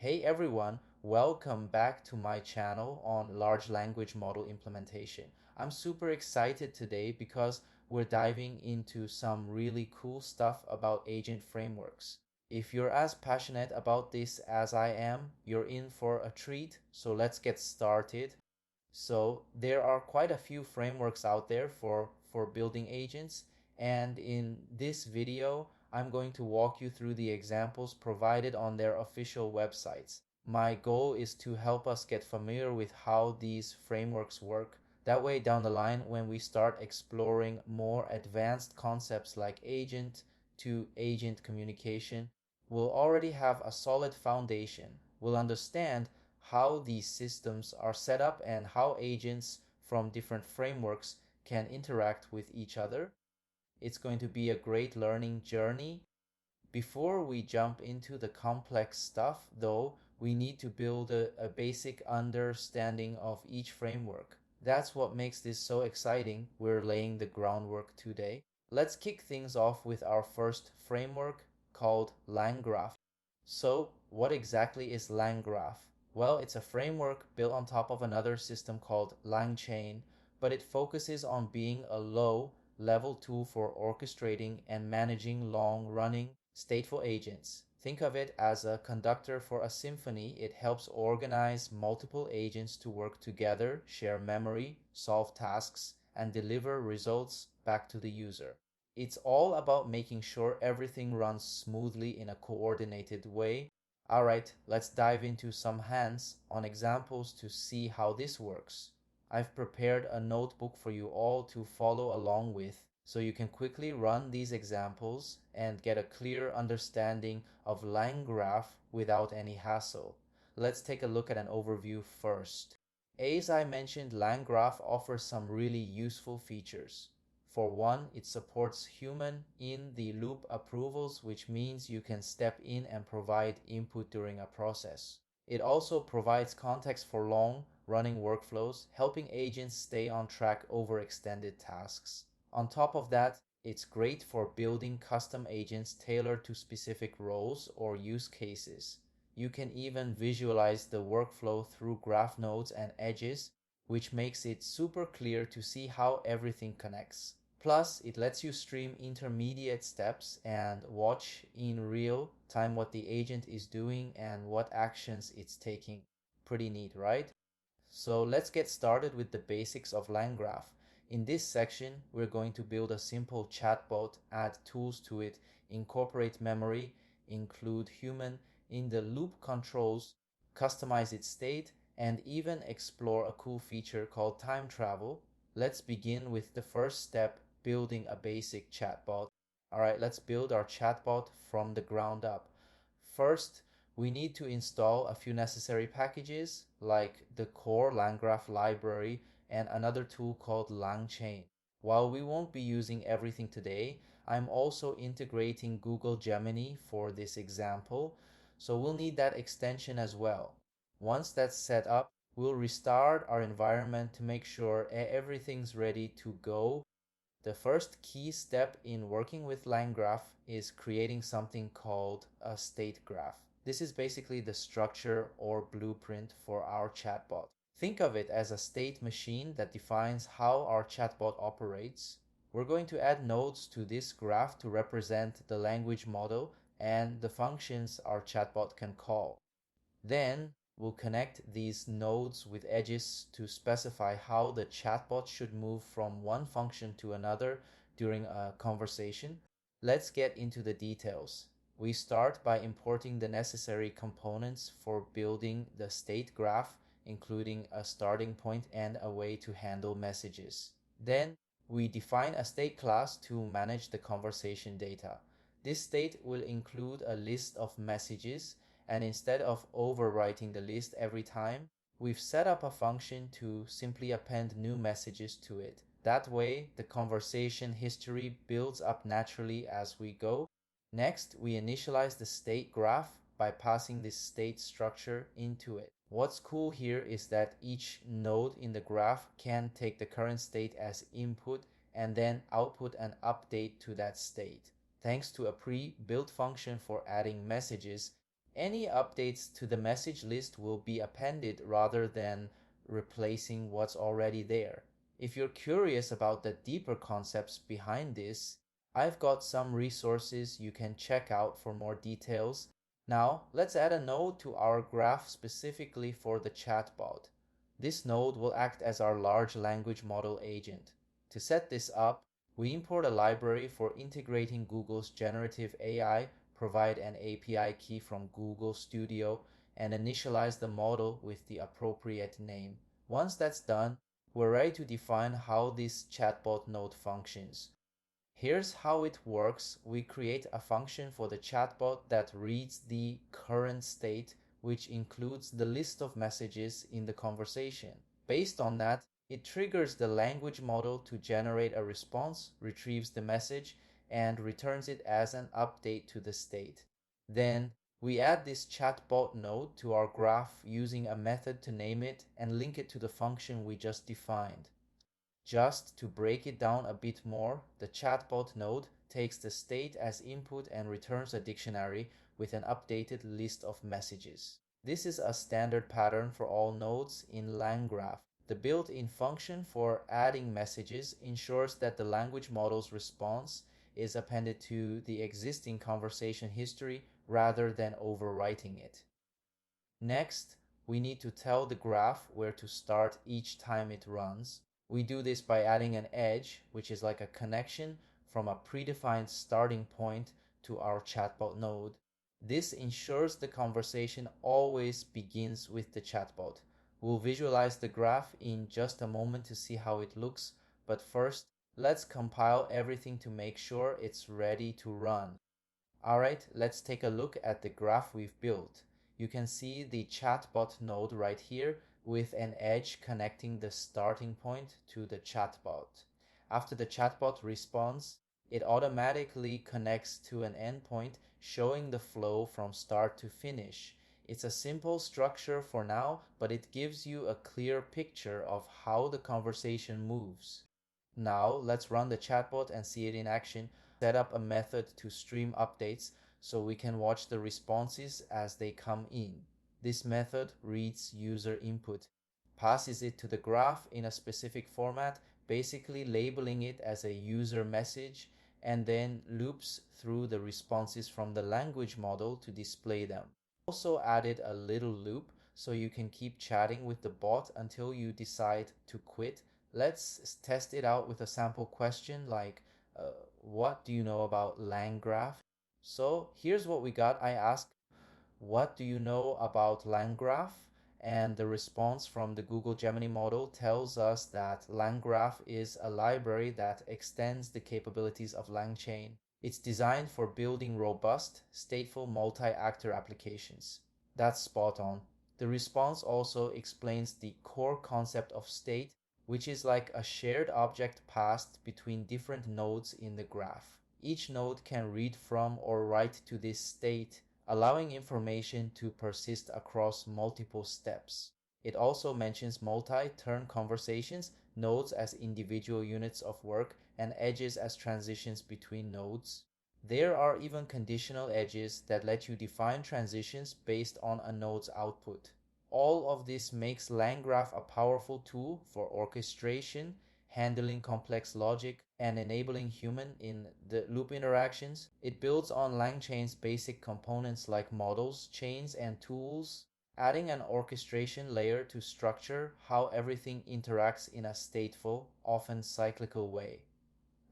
Hey everyone, welcome back to my channel on large language model implementation. I'm super excited today because we're diving into some really cool stuff about agent frameworks. If you're as passionate about this as I am, you're in for a treat, so let's get started. So there are quite a few frameworks out there for building agents, and in this video, I'm going to walk you through the examples provided on their official websites. My goal is to help us get familiar with how these frameworks work. That way, down the line, when we start exploring more advanced concepts like agent to agent communication, we'll already have a solid foundation. We'll understand how these systems are set up and how agents from different frameworks can interact with each other. It's going to be a great learning journey. Before we jump into the complex stuff, though, we need to build a basic understanding of each framework. That's what makes this so exciting. We're laying the groundwork today. Let's kick things off with our first framework called LangGraph. So, what exactly is LangGraph? Well, it's a framework built on top of another system called LangChain, but it focuses on being a low-level tool for orchestrating and managing long-running stateful agents. Think of it as a conductor for a symphony. It helps organize multiple agents to work together, share memory, solve tasks, and deliver results back to the user. It's all about making sure everything runs smoothly in a coordinated way. Alright, let's dive into some hands-on examples to see how this works. I've prepared a notebook for you all to follow along with, so you can quickly run these examples and get a clear understanding of LangGraph without any hassle. Let's take a look at an overview first. As I mentioned, LangGraph offers some really useful features. For one, it supports human-in-the-loop approvals, which means you can step in and provide input during a process. It also provides context for long-running workflows, helping agents stay on track over extended tasks. On top of that, it's great for building custom agents tailored to specific roles or use cases. You can even visualize the workflow through graph nodes and edges, which makes it super clear to see how everything connects. Plus, it lets you stream intermediate steps and watch in real time what the agent is doing and what actions it's taking. Pretty neat, right? So let's get started with the basics of LangGraph. In this section, we're going to build a simple chatbot, add tools to it, incorporate memory, include human-in-the-loop controls, customize its state, and even explore a cool feature called time travel. Let's begin with the first step, building a basic chatbot. Alright, let's build our chatbot from the ground up. First, we need to install a few necessary packages like the core LangGraph library and another tool called LangChain. While we won't be using everything today, I'm also integrating Google Gemini for this example, so we'll need that extension as well. Once that's set up, we'll restart our environment to make sure everything's ready to go. The first key step in working with LangGraph is creating something called a state graph. This is basically the structure or blueprint for our chatbot. Think of it as a state machine that defines how our chatbot operates. We're going to add nodes to this graph to represent the language model and the functions our chatbot can call. Then we'll connect these nodes with edges to specify how the chatbot should move from one function to another during a conversation. Let's get into the details. We start by importing the necessary components for building the state graph, including a starting point and a way to handle messages. Then we define a state class to manage the conversation data. This state will include a list of messages, and instead of overwriting the list every time, we've set up a function to simply append new messages to it. That way, the conversation history builds up naturally as we go. Next, we initialize the state graph by passing this state structure into it. What's cool here is that each node in the graph can take the current state as input and then output an update to that state. Thanks to a pre-built function for adding messages, Any updates to the message list will be appended rather than replacing what's already there. If you're curious about the deeper concepts behind this, I've got some resources you can check out for more details. Now, let's add a node to our graph specifically for the chatbot. This node will act as our large language model agent. To set this up, we import a library for integrating Google's generative AI, provide an API key from Google Studio, and initialize the model with the appropriate name. Once that's done, we're ready to define how this chatbot node functions. Here's how it works. We create a function for the chatbot that reads the current state, which includes the list of messages in the conversation. Based on that, it triggers the language model to generate a response, retrieves the message, and returns it as an update to the state. Then we add this chatbot node to our graph using a method to name it and link it to the function we just defined. Just to break it down a bit more, the chatbot node takes the state as input and returns a dictionary with an updated list of messages. This is a standard pattern for all nodes in LangGraph. The built-in function for adding messages ensures that the language model's response is appended to the existing conversation history rather than overwriting it. Next, we need to tell the graph where to start each time it runs. We do this by adding an edge, which is like a connection from a predefined starting point to our chatbot node. This ensures the conversation always begins with the chatbot. We'll visualize the graph in just a moment to see how it looks, but first, let's compile everything to make sure it's ready to run. Alright, let's take a look at the graph we've built. You can see the chatbot node right here with an edge connecting the starting point to the chatbot. After the chatbot responds, it automatically connects to an endpoint showing the flow from start to finish. It's a simple structure for now, but it gives you a clear picture of how the conversation moves. Now, let's run the chatbot and see it in action. Set up a method to stream updates so we can watch the responses as they come in. This method reads user input, passes it to the graph in a specific format, basically labeling it as a user message, and then loops through the responses from the language model to display them. Also added a little loop so you can keep chatting with the bot until you decide to quit. Let's test it out with a sample question like, what do you know about LangGraph? So here's what we got. I asked, what do you know about LangGraph? And the response from the Google Gemini model tells us that LangGraph is a library that extends the capabilities of LangChain. It's designed for building robust, stateful multi-actor applications. That's spot on. The response also explains the core concept of state, which is like a shared object passed between different nodes in the graph. Each node can read from or write to this state, allowing information to persist across multiple steps. It also mentions multi-turn conversations, nodes as individual units of work, and edges as transitions between nodes. There are even conditional edges that let you define transitions based on a node's output. All of this makes LangGraph a powerful tool for orchestration, handling complex logic, and enabling human-in-the-loop interactions. It builds on LangChain's basic components like models, chains, and tools, adding an orchestration layer to structure how everything interacts in a stateful, often cyclical way.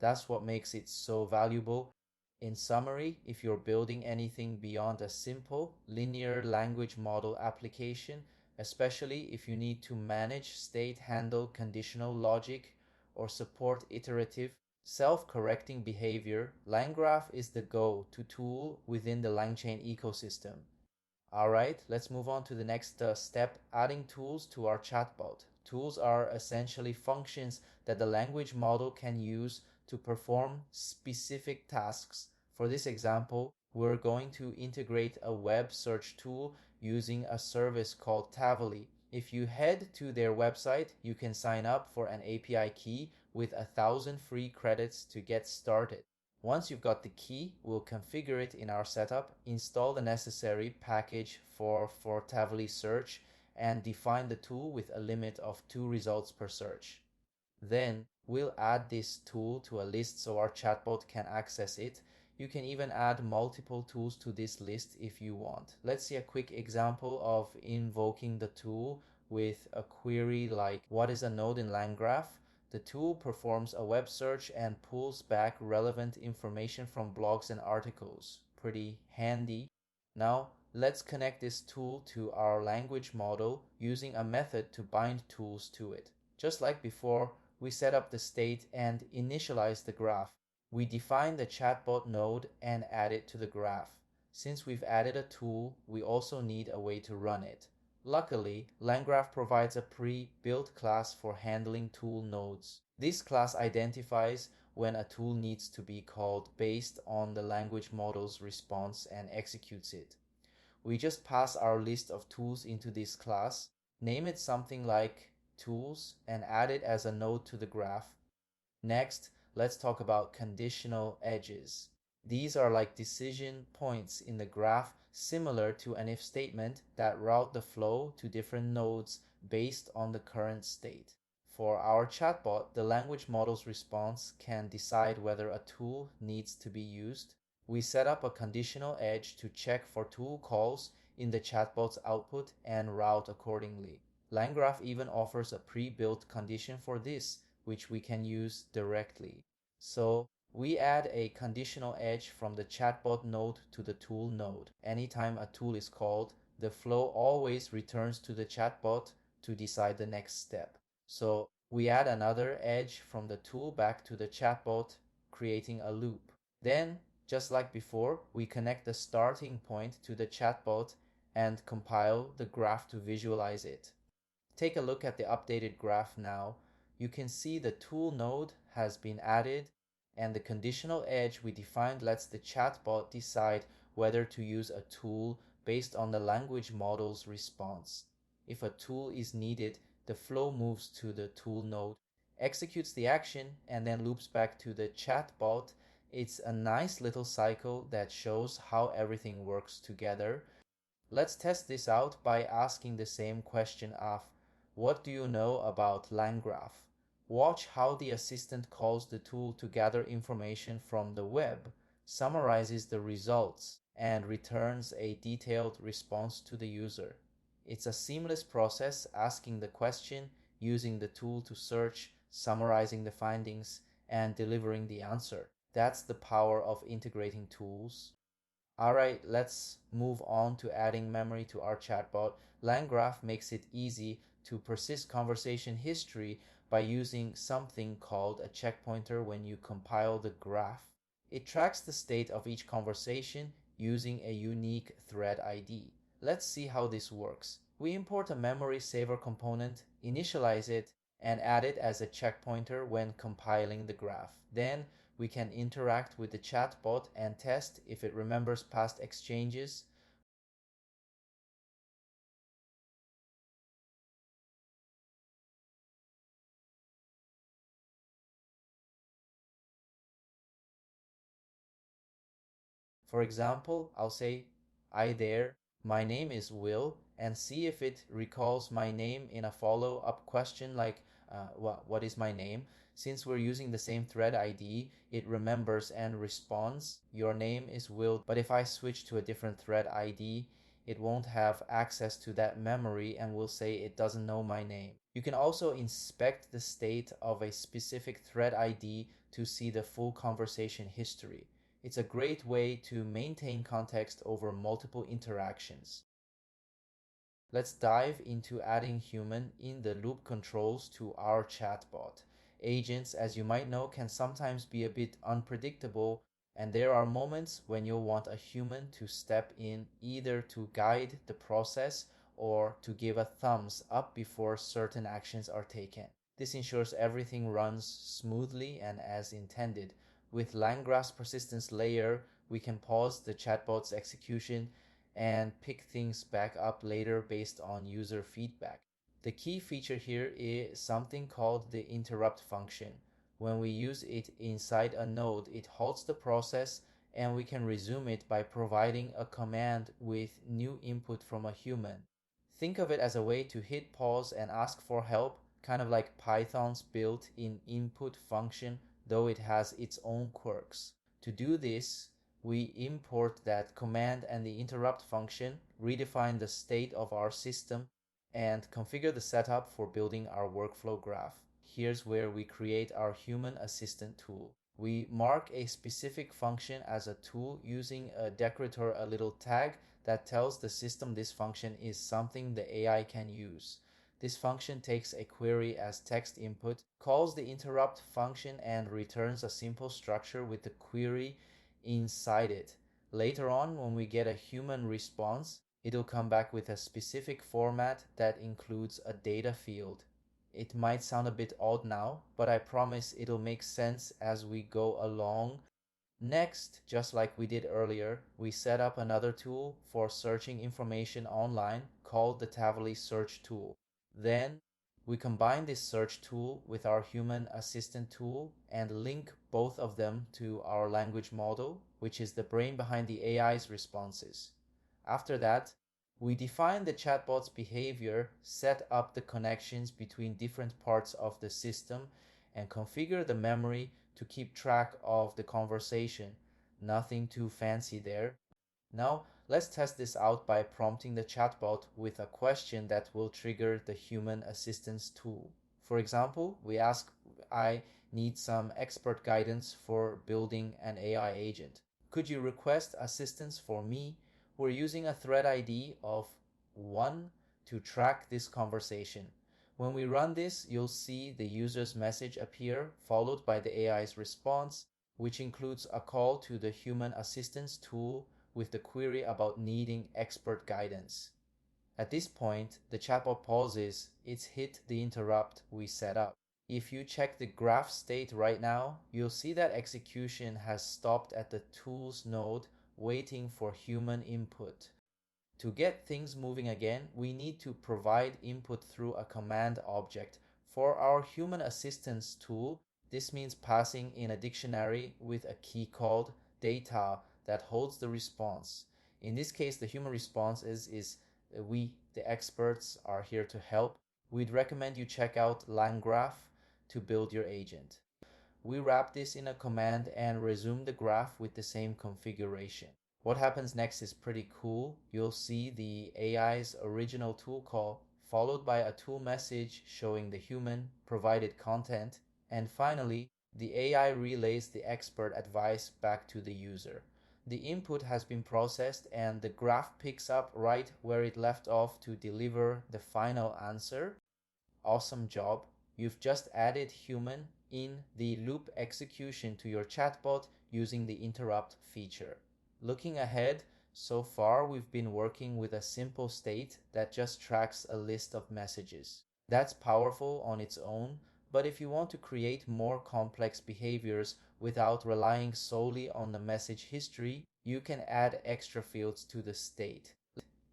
That's what makes it so valuable. In summary, if you're building anything beyond a simple, linear language model application, especially if you need to manage state, handle conditional logic, or support iterative, self-correcting behavior, LangGraph is the go-to tool within the LangChain ecosystem. Alright, let's move on to the next step, adding tools to our chatbot. Tools are essentially functions that the language model can use to perform specific tasks. For this example, we're going to integrate a web search tool using a service called Tavily. If you head to their website, you can sign up for an API key with 1,000 free credits to get started. Once you've got the key, we'll configure it in our setup, install the necessary package for Tavily search, and define the tool with a limit of 2 results per search. Then we'll add this tool to a list so our chatbot can access it. You can even add multiple tools to this list if you want. Let's see a quick example of invoking the tool with a query like what is a node in LangGraph? The tool performs a web search and pulls back relevant information from blogs and articles. Pretty handy. Now let's connect this tool to our language model using a method to bind tools to it. Just like before, we set up the state and initialize the graph. We define the chatbot node and add it to the graph. Since we've added a tool, we also need a way to run it. Luckily, LangGraph provides a pre-built class for handling tool nodes. This class identifies when a tool needs to be called based on the language model's response and executes it. We just pass our list of tools into this class, name it something like tools, and add it as a node to the graph. Next, let's talk about conditional edges. These are like decision points in the graph, similar to an if statement that route the flow to different nodes based on the current state. For our chatbot, the language model's response can decide whether a tool needs to be used. We set up a conditional edge to check for tool calls in the chatbot's output and route accordingly. LangGraph even offers a pre-built condition for this, which we can use directly. So we add a conditional edge from the chatbot node to the tool node. Anytime a tool is called, the flow always returns to the chatbot to decide the next step. So we add another edge from the tool back to the chatbot, creating a loop. Then, just like before, we connect the starting point to the chatbot and compile the graph to visualize it. Take a look at the updated graph now. You can see the tool node has been added, and the conditional edge we defined lets the chatbot decide whether to use a tool based on the language model's response. If a tool is needed, the flow moves to the tool node, executes the action, and then loops back to the chatbot. It's a nice little cycle that shows how everything works together. Let's test this out by asking the same question of, what do you know about LangGraph? Watch how the assistant calls the tool to gather information from the web, summarizes the results, and returns a detailed response to the user. It's a seamless process, asking the question, using the tool to search, summarizing the findings, and delivering the answer. That's the power of integrating tools. Alright, let's move on to adding memory to our chatbot. LangGraph makes it easy to persist conversation history by using something called a checkpointer when you compile the graph. It tracks the state of each conversation using a unique thread ID. Let's see how this works. We import a memory saver component, initialize it, and add it as a checkpointer when compiling the graph. Then we can interact with the chatbot and test if it remembers past exchanges. For example, I'll say, "Hi there, my name is Will," and see if it recalls my name in a follow-up question like, what is my name? Since we're using the same thread ID, it remembers and responds, "Your name is Will." But if I switch to a different thread ID, it won't have access to that memory and will say it doesn't know my name. You can also inspect the state of a specific thread ID to see the full conversation history. It's a great way to maintain context over multiple interactions. Let's dive into adding human-in-the-loop controls to our chatbot. Agents, as you might know, can sometimes be a bit unpredictable, and there are moments when you'll want a human to step in either to guide the process or to give a thumbs up before certain actions are taken. This ensures everything runs smoothly and as intended. With LangGraph's persistence layer, we can pause the chatbot's execution and pick things back up later based on user feedback. The key feature here is something called the interrupt function. When we use it inside a node, it halts the process and we can resume it by providing a command with new input from a human. Think of it as a way to hit pause and ask for help, kind of like Python's built-in input function, though it has its own quirks. To do this, we import that command and the interrupt function, redefine the state of our system, and configure the setup for building our workflow graph. Here's where we create our human assistant tool. We mark a specific function as a tool using a decorator, a little tag that tells the system this function is something the AI can use. This function takes a query as text input, calls the interrupt function, and returns a simple structure with the query inside it. Later on, when we get a human response, it'll come back with a specific format that includes a data field. It might sound a bit odd now, but I promise it'll make sense as we go along. Next, just like we did earlier, we set up another tool for searching information online called the Tavily search tool. Then we combine this search tool with our human assistant tool and link both of them to our language model, which is the brain behind the AI's responses. After that, we define the chatbot's behavior, set up the connections between different parts of the system, and configure the memory to keep track of the conversation. Nothing too fancy there. Now, let's test this out by prompting the chatbot with a question that will trigger the human assistance tool. For example, we ask, I need some expert guidance for building an AI agent. Could you request assistance for me? We're using a thread ID of 1 to track this conversation. When we run this, you'll see the user's message appear, followed by the AI's response, which includes a call to the human assistance tool with the query about needing expert guidance. At this point, the chatbot pauses, it's hit the interrupt we set up. If you check the graph state right now, you'll see that execution has stopped at the tools node waiting for human input. To get things moving again, we need to provide input through a command object. For our human assistance tool, this means passing in a dictionary with a key called data that holds the response. In this case, the human response is we, the experts, are here to help. We'd recommend you check out LangGraph to build your agent. We wrap this in a command and resume the graph with the same configuration. What happens next is pretty cool. You'll see the AI's original tool call, followed by a tool message showing the human provided content, and finally, the AI relays the expert advice back to the user. The input has been processed and the graph picks up right where it left off to deliver the final answer. Awesome job. You've just added human in the loop execution to your chatbot using the interrupt feature. Looking ahead, so far we've been working with a simple state that just tracks a list of messages. That's powerful on its own, but if you want to create more complex behaviors without relying solely on the message history, you can add extra fields to the state.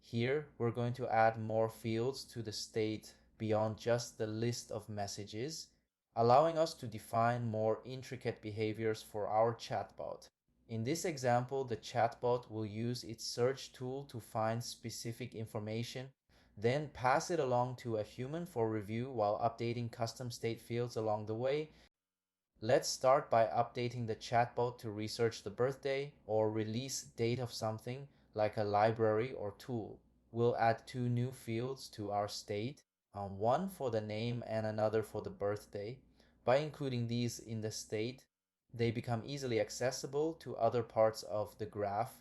Here, we're going to add more fields to the state beyond just the list of messages, allowing us to define more intricate behaviors for our chatbot. In this example, the chatbot will use its search tool to find specific information, then pass it along to a human for review while updating custom state fields along the way. Let's start by updating the chatbot to research the birthday or release date of something like a library or tool. We'll add 2 new fields to our state, one for the name and another for the birthday. By including these in the state, they become easily accessible to other parts of the graph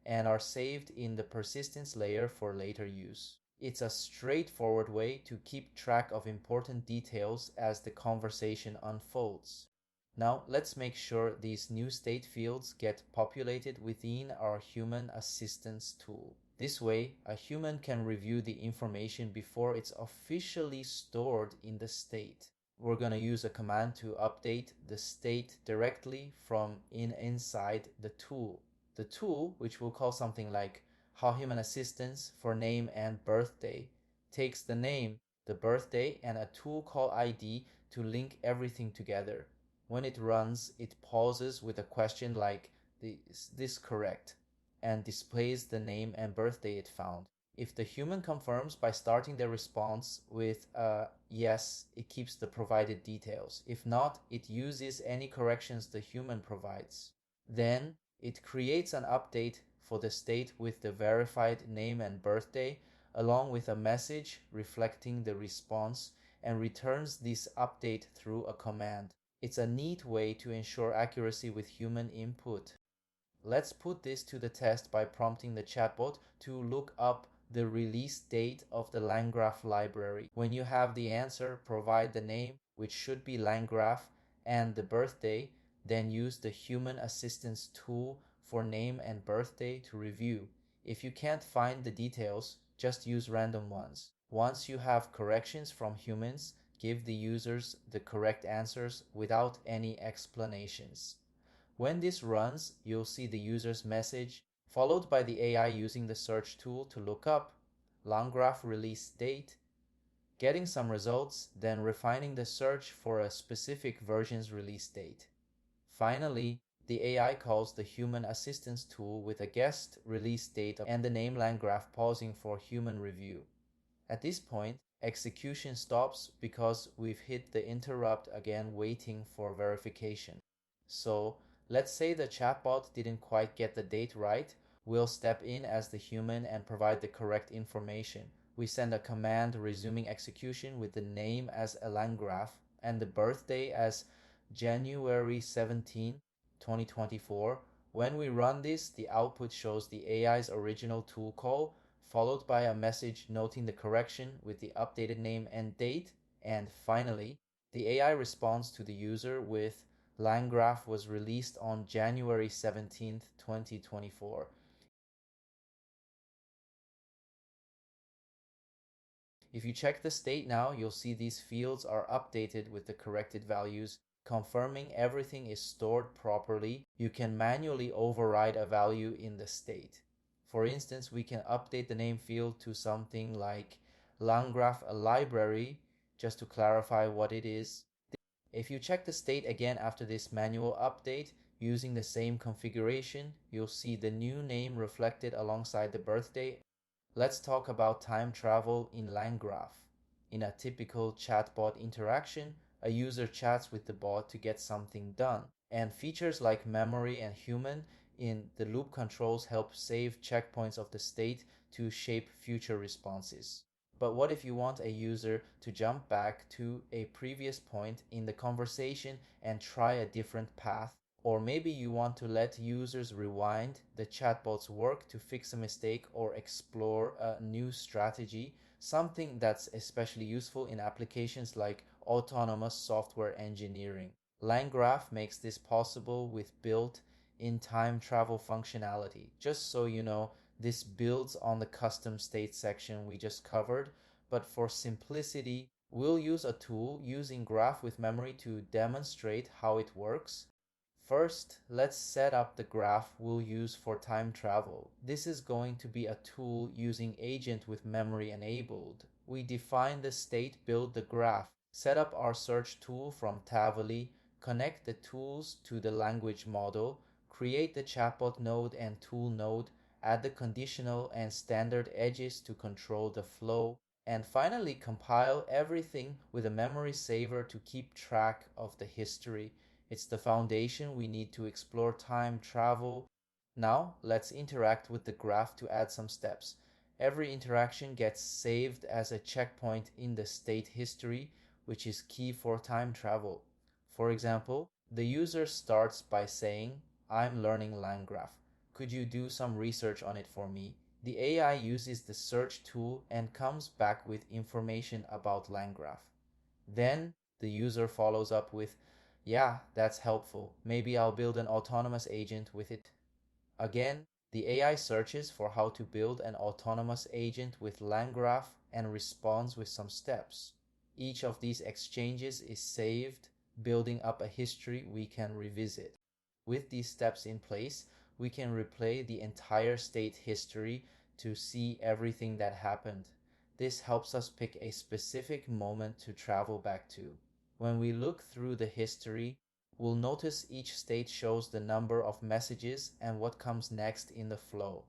and are saved in the persistence layer for later use. It's a straightforward way to keep track of important details as the conversation unfolds. Now let's make sure these new state fields get populated within our human assistance tool. This way, a human can review the information before it's officially stored in the state. We're going to use a command to update the state directly from inside the tool. The tool, which we'll call something like how human assistance for name and birthday, takes the name, the birthday, and a tool call ID to link everything together. When it runs, it pauses with a question like, "Is this correct?" and displays the name and birthday it found. If the human confirms by starting the response with a yes, it keeps the provided details. If not, it uses any corrections the human provides. Then it creates an update for the state with the verified name and birthday, along with a message reflecting the response, and returns this update through a command. It's a neat way to ensure accuracy with human input. Let's put this to the test by prompting the chatbot to look up the release date of the LangGraph library. When you have the answer, provide the name, which should be LangGraph, and the birthday, then use the human assistance tool for name and birthday to review. If you can't find the details, just use random ones. Once you have corrections from humans, give the users the correct answers without any explanations. When this runs, you'll see the user's message, followed by the AI using the search tool to look up LangGraph release date, getting some results, then refining the search for a specific version's release date. Finally, the AI calls the human assistance tool with a guessed release date and the name LangGraph, pausing for human review. At this point, execution stops because we've hit the interrupt again, waiting for verification. So let's say the chatbot didn't quite get the date right. We'll step in as the human and provide the correct information. We send a command resuming execution with the name as a LangGraph and the birthday as January 17, 2024. When we run this, the output shows the AI's original tool call, followed by a message noting the correction with the updated name and date, and finally, the AI responds to the user with LangGraph was released on January 17, 2024. If you check the state now, you'll see these fields are updated with the corrected values, confirming everything is stored properly. You can manually override a value in the state. For instance, we can update the name field to something like LangGraph a library, just to clarify what it is. If you check the state again after this manual update using the same configuration, you'll see the new name reflected alongside the birthday. Let's talk about time travel in LangGraph. In a typical chatbot interaction, a user chats with the bot to get something done, and features like memory and human in the loop controls help save checkpoints of the state to shape future responses. But what if you want a user to jump back to a previous point in the conversation and try a different path? Or maybe you want to let users rewind the chatbot's work to fix a mistake or explore a new strategy, something that's especially useful in applications like autonomous software engineering. LangGraph makes this possible with built-in time travel functionality. Just so you know, this builds on the custom state section we just covered, but for simplicity, we'll use a tool using graph with memory to demonstrate how it works. First, let's set up the graph we'll use for time travel. This is going to be a tool using agent with memory enabled. We define the state, build the graph, set up our search tool from Tavily, connect the tools to the language model, create the chatbot node and tool node, add the conditional and standard edges to control the flow, and finally compile everything with a memory saver to keep track of the history. It's the foundation we need to explore time travel. Now, let's interact with the graph to add some steps. Every interaction gets saved as a checkpoint in the state history, which is key for time travel. For example, the user starts by saying, "I'm learning LangGraph. Could you do some research on it for me?" The AI uses the search tool and comes back with information about LangGraph. Then the user follows up with, "Yeah, that's helpful. Maybe I'll build an autonomous agent with it." Again, the AI searches for how to build an autonomous agent with LangGraph and responds with some steps. Each of these exchanges is saved, building up a history we can revisit. With these steps in place, we can replay the entire state history to see everything that happened. This helps us pick a specific moment to travel back to. When we look through the history, we'll notice each state shows the number of messages and what comes next in the flow.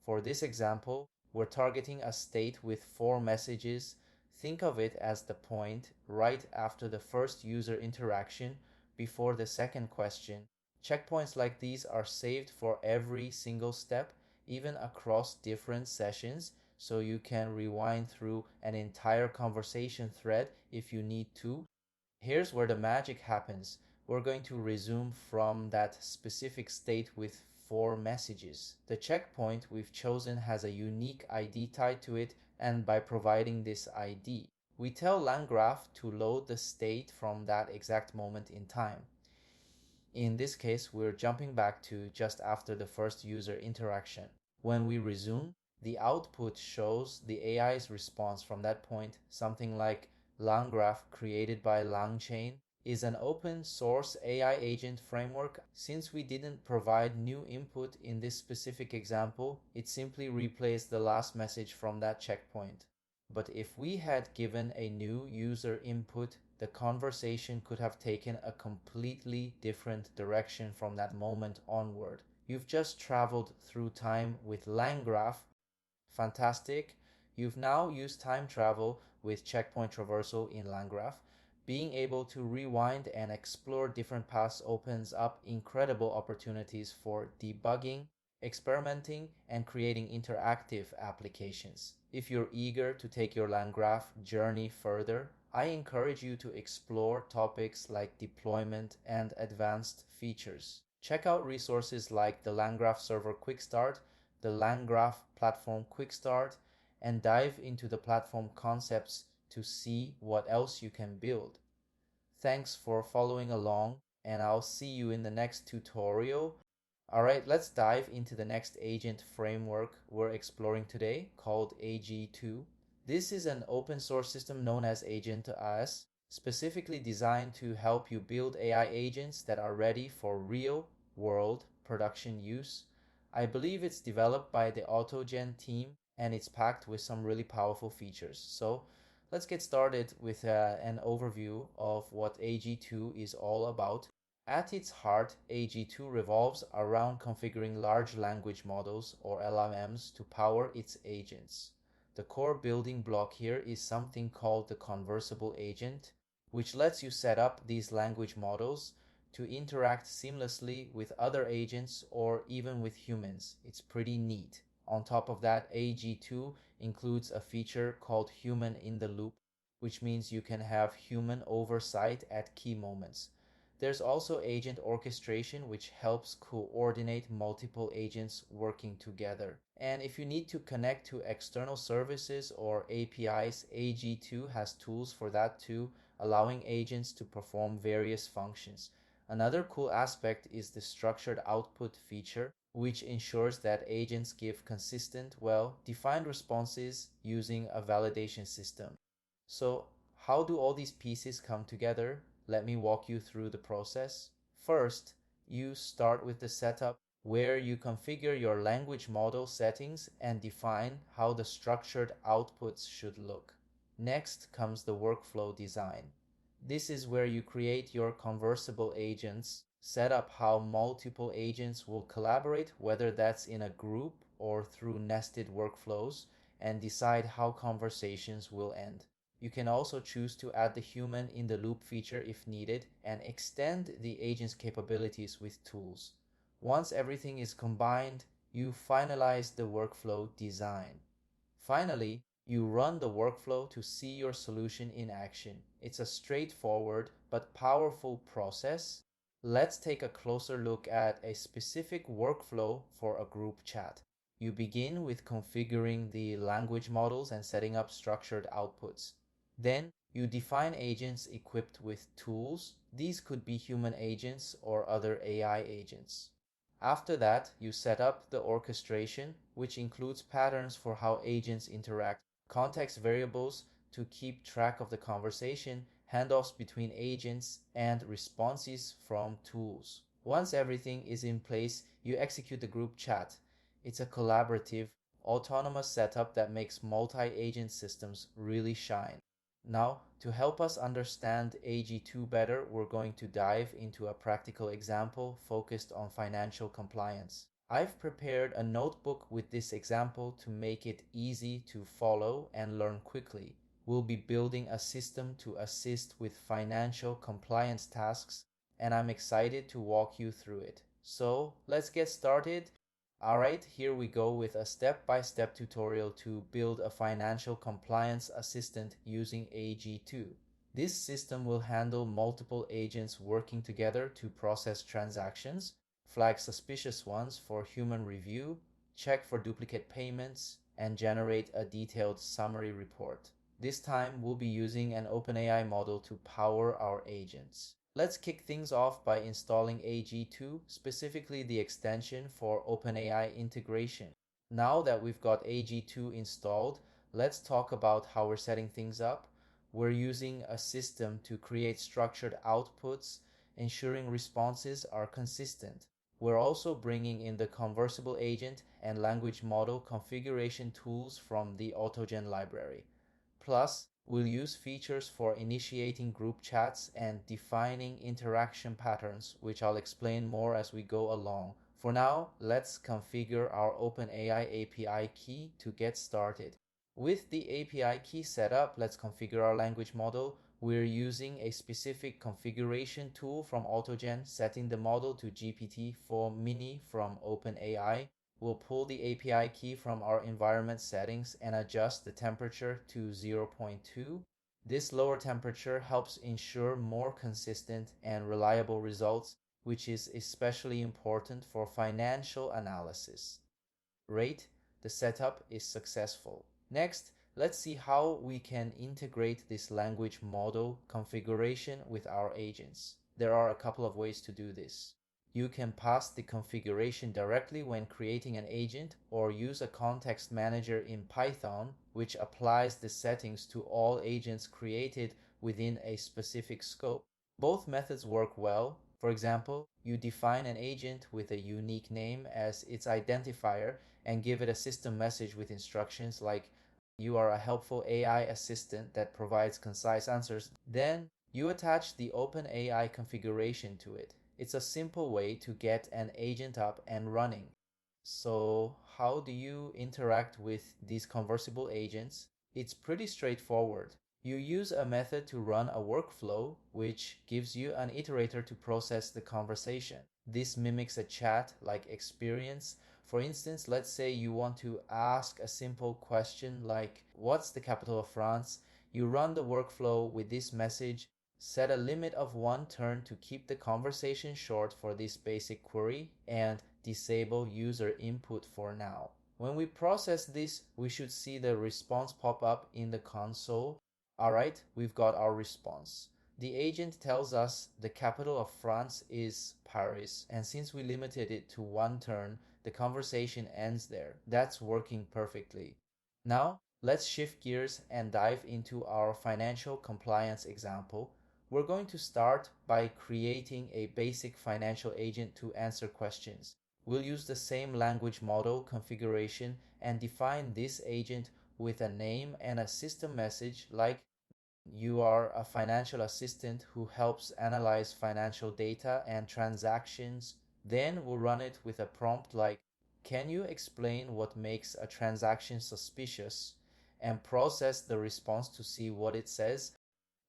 For this example, we're targeting a state with 4 messages. Think of it as the point right after the first user interaction before the second question. Checkpoints like these are saved for every single step, even across different sessions, so you can rewind through an entire conversation thread if you need to. Here's where the magic happens. We're going to resume from that specific state with 4 messages. The checkpoint we've chosen has a unique ID tied to it, and by providing this ID, we tell LangGraph to load the state from that exact moment in time. In this case, we're jumping back to just after the first user interaction. When we resume, the output shows the AI's response from that point, something like LangGraph created by LangChain is an open source AI agent framework. Since we didn't provide new input in this specific example, it simply replays the last message from that checkpoint. But if we had given a new user input, the conversation could have taken a completely different direction from that moment onward. You've just traveled through time with LangGraph. Fantastic. You've now used time travel with checkpoint traversal in LangGraph. Being able to rewind and explore different paths opens up incredible opportunities for debugging, experimenting, and creating interactive applications. If you're eager to take your LangGraph journey further, I encourage you to explore topics like deployment and advanced features. Check out resources like the LangGraph Server Quick Start, the LangGraph Platform Quick Start, and dive into the platform concepts to see what else you can build. Thanks for following along, and I'll see you in the next tutorial. Alright, let's dive into the next agent framework we're exploring today, called AG2. This is an open source system known as AG2, specifically designed to help you build AI agents that are ready for real world production use. I believe it's developed by the AutoGen team, and it's packed with some really powerful features. So let's get started with an overview of what AG2 is all about. At its heart, AG2 revolves around configuring large language models, or LLMs, to power its agents. The core building block here is something called the Conversable Agent, which lets you set up these language models to interact seamlessly with other agents or even with humans. It's pretty neat. On top of that, AG2 includes a feature called Human in the Loop, which means you can have human oversight at key moments. There's also agent orchestration, which helps coordinate multiple agents working together. And if you need to connect to external services or APIs, AG2 has tools for that too, allowing agents to perform various functions. Another cool aspect is the structured output feature, which ensures that agents give consistent, well-defined responses using a validation system. So, how do all these pieces come together? Let me walk you through the process. First, you start with the setup, where you configure your language model settings and define how the structured outputs should look. Next comes the workflow design. This is where you create your conversable agents, set up how multiple agents will collaborate, whether that's in a group or through nested workflows, and decide how conversations will end. You can also choose to add the human in the loop feature if needed and extend the agent's capabilities with tools. Once everything is combined, you finalize the workflow design. Finally, you run the workflow to see your solution in action. It's a straightforward but powerful process. Let's take a closer look at a specific workflow for a group chat. You begin with configuring the language models and setting up structured outputs. Then you define agents equipped with tools. These could be human agents or other AI agents. After that, you set up the orchestration, which includes patterns for how agents interact, context variables to keep track of the conversation, handoffs between agents, and responses from tools. Once everything is in place, you execute the group chat. It's a collaborative, autonomous setup that makes multi-agent systems really shine. Now, to help us understand AG2 better, we're going to dive into a practical example focused on financial compliance. I've prepared a notebook with this example to make it easy to follow and learn quickly. We'll be building a system to assist with financial compliance tasks, and I'm excited to walk you through it. So, let's get started. Alright, here we go with a step-by-step tutorial to build a financial compliance assistant using AG2. This system will handle multiple agents working together to process transactions, flag suspicious ones for human review, check for duplicate payments, and generate a detailed summary report. This time we'll be using an OpenAI model to power our agents. Let's kick things off by installing AG2, specifically the extension for OpenAI integration. Now that we've got AG2 installed, let's talk about how we're setting things up. We're using a system to create structured outputs, ensuring responses are consistent. We're also bringing in the Conversable Agent and language model configuration tools from the AutoGen library. Plus, we'll use features for initiating group chats and defining interaction patterns, which I'll explain more as we go along. For now, let's configure our OpenAI API key to get started. With the API key set up, let's configure our language model. We're using a specific configuration tool from AutoGen, setting the model to GPT-4 Mini from OpenAI. We'll pull the API key from our environment settings and adjust the temperature to 0.2. This lower temperature helps ensure more consistent and reliable results, which is especially important for financial analysis. Rate, the setup is successful. Next, let's see how we can integrate this language model configuration with our agents. There are a couple of ways to do this. You can pass the configuration directly when creating an agent or use a context manager in Python, which applies the settings to all agents created within a specific scope. Both methods work well. For example, you define an agent with a unique name as its identifier and give it a system message with instructions like you are a helpful AI assistant that provides concise answers. Then you attach the OpenAI configuration to it. It's a simple way to get an agent up and running. So, how do you interact with these conversable agents? It's pretty straightforward. You use a method to run a workflow, which gives you an iterator to process the conversation. This mimics a chat-like experience. For instance, let's say you want to ask a simple question like, what's the capital of France? You run the workflow with this message. Set a limit of 1 turn to keep the conversation short for this basic query and disable user input for now. When we process this, we should see the response pop up in the console. Alright, we've got our response. The agent tells us the capital of France is Paris, and since we limited it to 1 turn, the conversation ends there. That's working perfectly. Now, let's shift gears and dive into our financial compliance example. We're going to start by creating a basic financial agent to answer questions. We'll use the same language model configuration and define this agent with a name and a system message like you are a financial assistant who helps analyze financial data and transactions. Then we'll run it with a prompt like, can you explain what makes a transaction suspicious? And process the response to see what it says.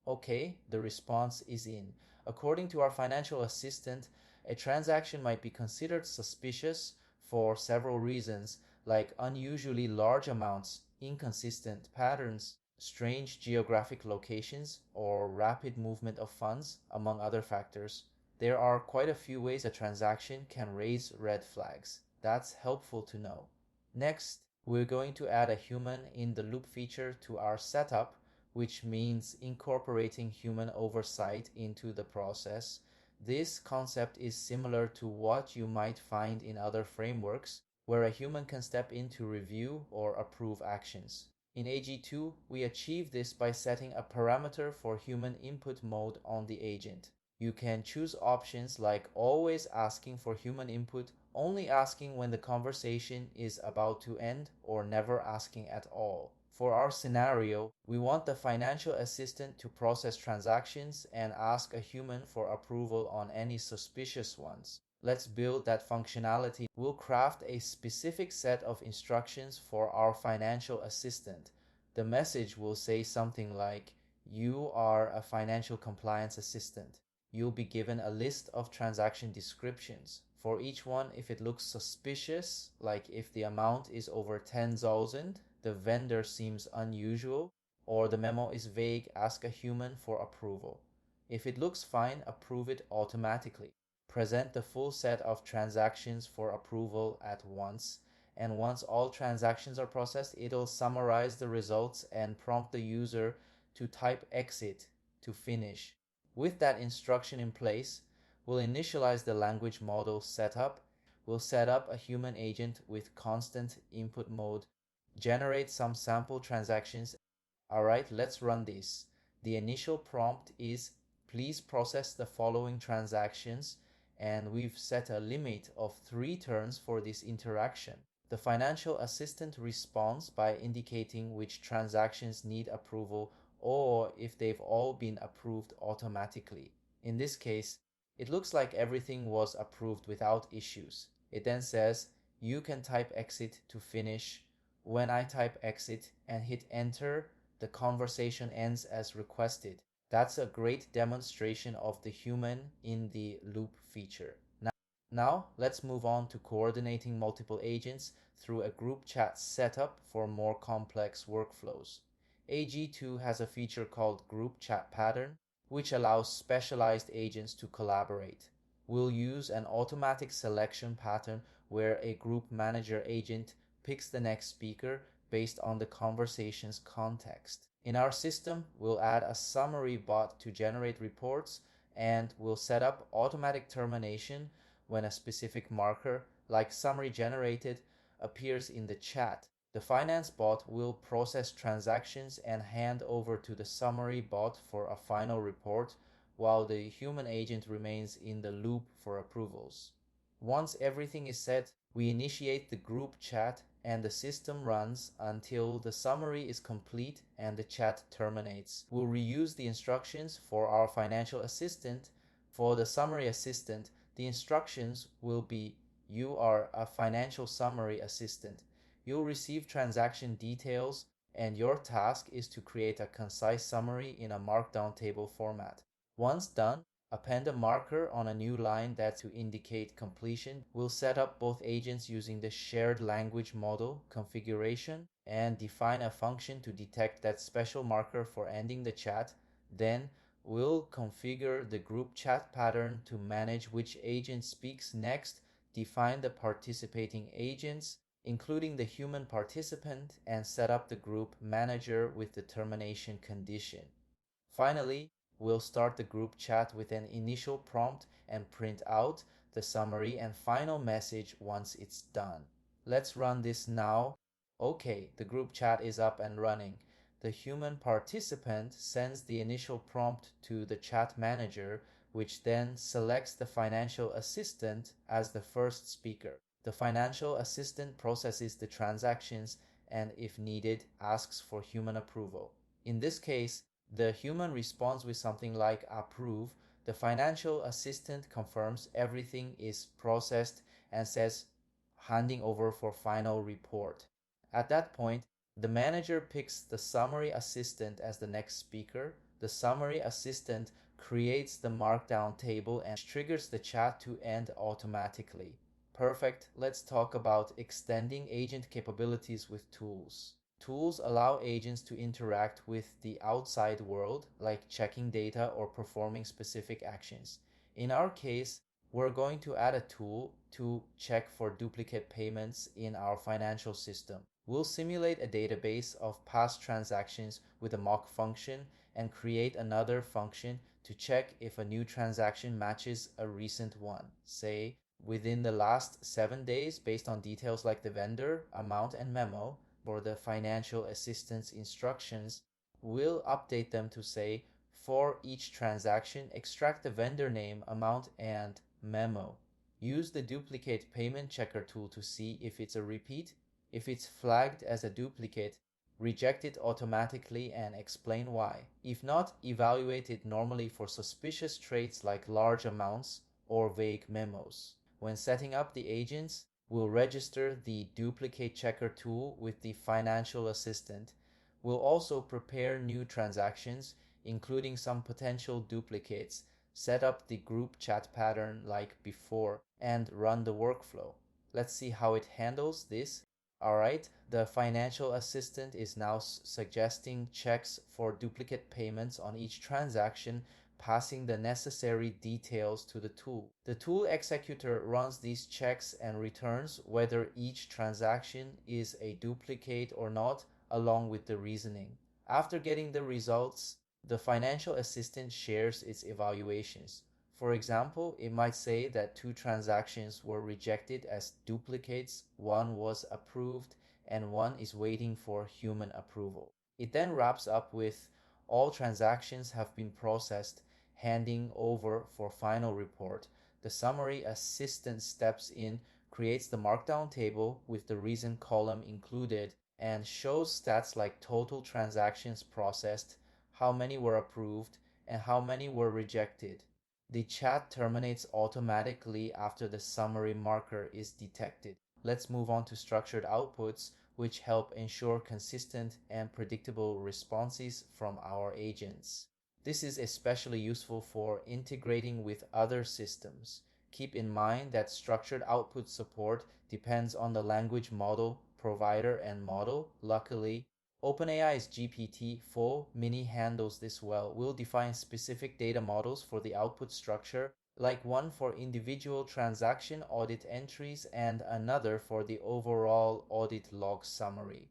Okay, the response is in. According to our financial assistant, a transaction might be considered suspicious for several reasons, like unusually large amounts, inconsistent patterns, strange geographic locations, or rapid movement of funds, among other factors. There are quite a few ways a transaction can raise red flags. That's helpful to know. Next, we're going to add a human in the loop feature to our setup, which means incorporating human oversight into the process. This concept is similar to what you might find in other frameworks, where a human can step in to review or approve actions. In AG2, we achieve this by setting a parameter for human input mode on the agent. You can choose options like always asking for human input, only asking when the conversation is about to end, or never asking at all. For our scenario, we want the financial assistant to process transactions and ask a human for approval on any suspicious ones. Let's build that functionality. We'll craft a specific set of instructions for our financial assistant. The message will say something like, "You are a financial compliance assistant. You'll be given a list of transaction descriptions. For each one, if it looks suspicious, like if the amount is over 10,000, the vendor seems unusual, or the memo is vague, ask a human for approval. If it looks fine, approve it automatically. Present the full set of transactions for approval at once, and once all transactions are processed, it'll summarize the results and prompt the user to type exit to finish." With that instruction in place, we'll initialize the language model setup. We'll set up a human agent with constant input mode, generate some sample transactions. All right, let's run this. The initial prompt is, "Please process the following transactions," and we've set a limit of 3 turns for this interaction. The financial assistant responds by indicating which transactions need approval or if they've all been approved automatically. In this case, it looks like everything was approved without issues. It then says, "You can type exit to finish." When I type exit and hit enter, the conversation ends as requested. That's a great demonstration of the human in the loop feature. Now, let's move on to coordinating multiple agents through a group chat setup for more complex workflows. AG2 has a feature called Group Chat Pattern, which allows specialized agents to collaborate. We'll use an automatic selection pattern where a group manager agent picks the next speaker based on the conversation's context. In our system, we'll add a summary bot to generate reports, and we'll set up automatic termination when a specific marker, like summary generated, appears in the chat. The finance bot will process transactions and hand over to the summary bot for a final report, while the human agent remains in the loop for approvals. Once everything is set, we initiate the group chat and the system runs until the summary is complete and the chat terminates. We'll reuse the instructions for our financial assistant. For the summary assistant, the instructions will be, "You are a financial summary assistant. You'll receive transaction details, and your task is to create a concise summary in a markdown table format." Once done, append a marker on a new line that's to indicate completion. We'll set up both agents using the shared language model configuration and define a function to detect that special marker for ending the chat. Then we'll configure the group chat pattern to manage which agent speaks next, define the participating agents, including the human participant, and set up the group manager with the termination condition. Finally, we'll start the group chat with an initial prompt and print out the summary and final message once it's done. Let's run this now. Okay, the group chat is up and running. The human participant sends the initial prompt to the chat manager, which then selects the financial assistant as the first speaker. The financial assistant processes the transactions and, if needed, asks for human approval. In this case, the human responds with something like "approve." The financial assistant confirms everything is processed and says "handing over for final report." At that point, the manager picks the summary assistant as the next speaker. The summary assistant creates the markdown table and triggers the chat to end automatically. Perfect. Let's talk about extending agent capabilities with tools. Tools allow agents to interact with the outside world, like checking data or performing specific actions. In our case, we're going to add a tool to check for duplicate payments in our financial system. We'll simulate a database of past transactions with a mock function and create another function to check if a new transaction matches a recent one, say within the last 7 days based on details like the vendor, amount, and memo. For the financial assistance instructions, we'll update them to say, "For each transaction, extract the vendor name, amount, and memo." Use the duplicate payment checker tool to see if it's a repeat. If it's flagged as a duplicate, reject it automatically and explain why. If not, evaluate it normally for suspicious traits like large amounts or vague memos. When setting up the agents, we'll register the duplicate checker tool with the financial assistant. We'll also prepare new transactions, including some potential duplicates, set up the group chat pattern like before, and run the workflow. Let's see how it handles this. Alright, the financial assistant is now suggesting checks for duplicate payments on each transaction, passing the necessary details to the tool. The tool executor runs these checks and returns whether each transaction is a duplicate or not, along with the reasoning. After getting the results, the financial assistant shares its evaluations. For example, it might say that 2 transactions were rejected as duplicates, 1 was approved, and 1 is waiting for human approval. It then wraps up with all transactions have been processed, handing over for final report. The summary assistant steps in, creates the markdown table with the reason column included, and shows stats like total transactions processed, how many were approved, and how many were rejected. The chat terminates automatically after the summary marker is detected. Let's move on to structured outputs, which help ensure consistent and predictable responses from our agents. This is especially useful for integrating with other systems. Keep in mind that structured output support depends on the language model, provider, and model. Luckily, OpenAI's GPT-4 Mini handles this well. We'll define specific data models for the output structure, like one for individual transaction audit entries and another for the overall audit log summary.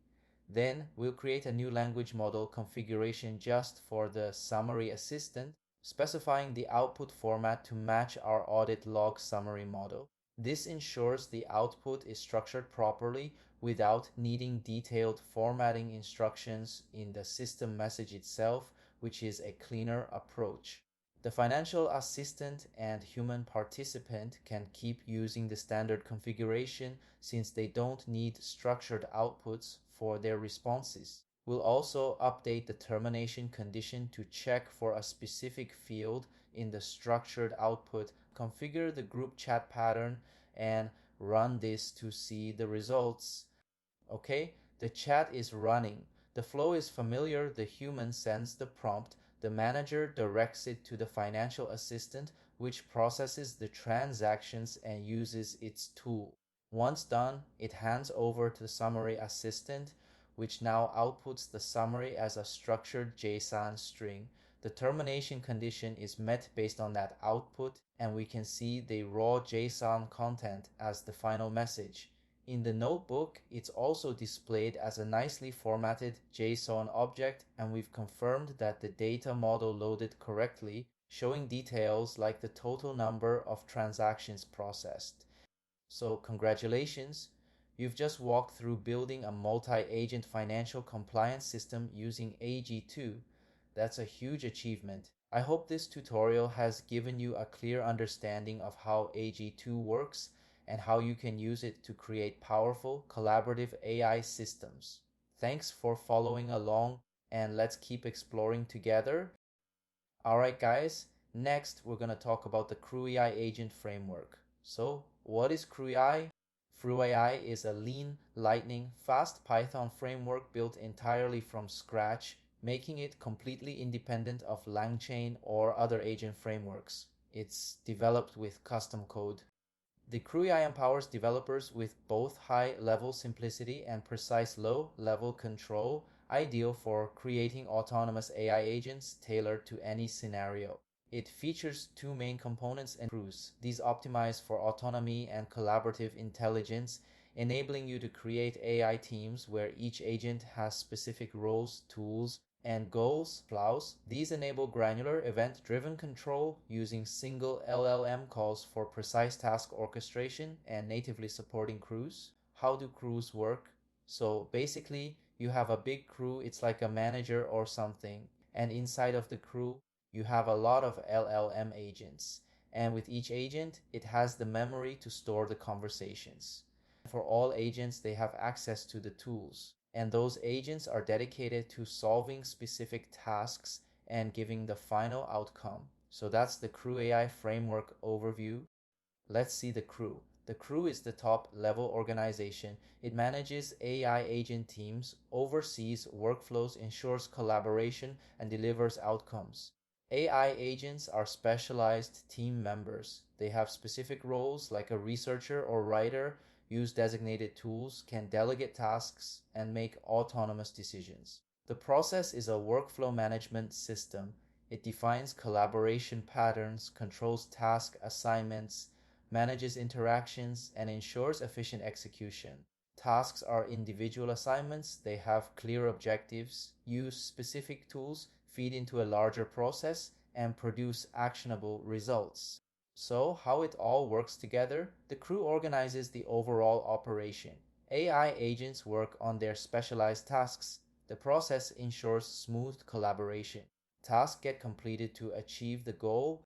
Then we'll create a new language model configuration just for the summary assistant, specifying the output format to match our audit log summary model. This ensures the output is structured properly without needing detailed formatting instructions in the system message itself, which is a cleaner approach. The financial assistant and human participant can keep using the standard configuration since they don't need structured outputs for their responses. We'll also update the termination condition to check for a specific field in the structured output, configure the group chat pattern, and run this to see the results. Okay, the chat is running. The flow is familiar. The human sends the prompt. The manager directs it to the financial assistant, which processes the transactions and uses its tool. Once done, it hands over to the summary assistant, which now outputs the summary as a structured JSON string. The termination condition is met based on that output, and we can see the raw JSON content as the final message. In the notebook, it's also displayed as a nicely formatted JSON object, and we've confirmed that the data model loaded correctly, showing details like the total number of transactions processed. So congratulations, you've just walked through building a multi-agent financial compliance system using AG2. That's a huge achievement. I hope this tutorial has given you a clear understanding of how AG2 works and how you can use it to create powerful, collaborative AI systems. Thanks for following along, and let's keep exploring together. Alright guys, next we're going to talk about the CrewAI agent framework. So, what is CrewAI? CrewAI is a lean, lightning, fast Python framework built entirely from scratch, making it completely independent of LangChain or other agent frameworks. It's developed with custom code. The CrewAI empowers developers with both high-level simplicity and precise low-level control, ideal for creating autonomous AI agents tailored to any scenario. It features 2 main components and crews. These optimize for autonomy and collaborative intelligence, enabling you to create AI teams where each agent has specific roles, tools, and goals. These enable granular event-driven control using single LLM calls for precise task orchestration and natively supporting crews. How do crews work? So basically, you have a big crew, it's like a manager or something, and inside of the crew, you have a lot of LLM agents. And with each agent, it has the memory to store the conversations. For all agents, they have access to the tools. And those agents are dedicated to solving specific tasks and giving the final outcome. So that's the CrewAI framework overview. Let's see the crew. The crew is the top level organization. It manages AI agent teams, oversees workflows, ensures collaboration, and delivers outcomes. AI agents are specialized team members. They have specific roles like a researcher or writer, use designated tools, can delegate tasks, and make autonomous decisions. The process is a workflow management system. It defines collaboration patterns, controls task assignments, manages interactions, and ensures efficient execution. Tasks are individual assignments, they have clear objectives, use specific tools, feed into a larger process, and produce actionable results. So, how it all works together? The crew organizes the overall operation. AI agents work on their specialized tasks. The process ensures smooth collaboration. Tasks get completed to achieve the goal.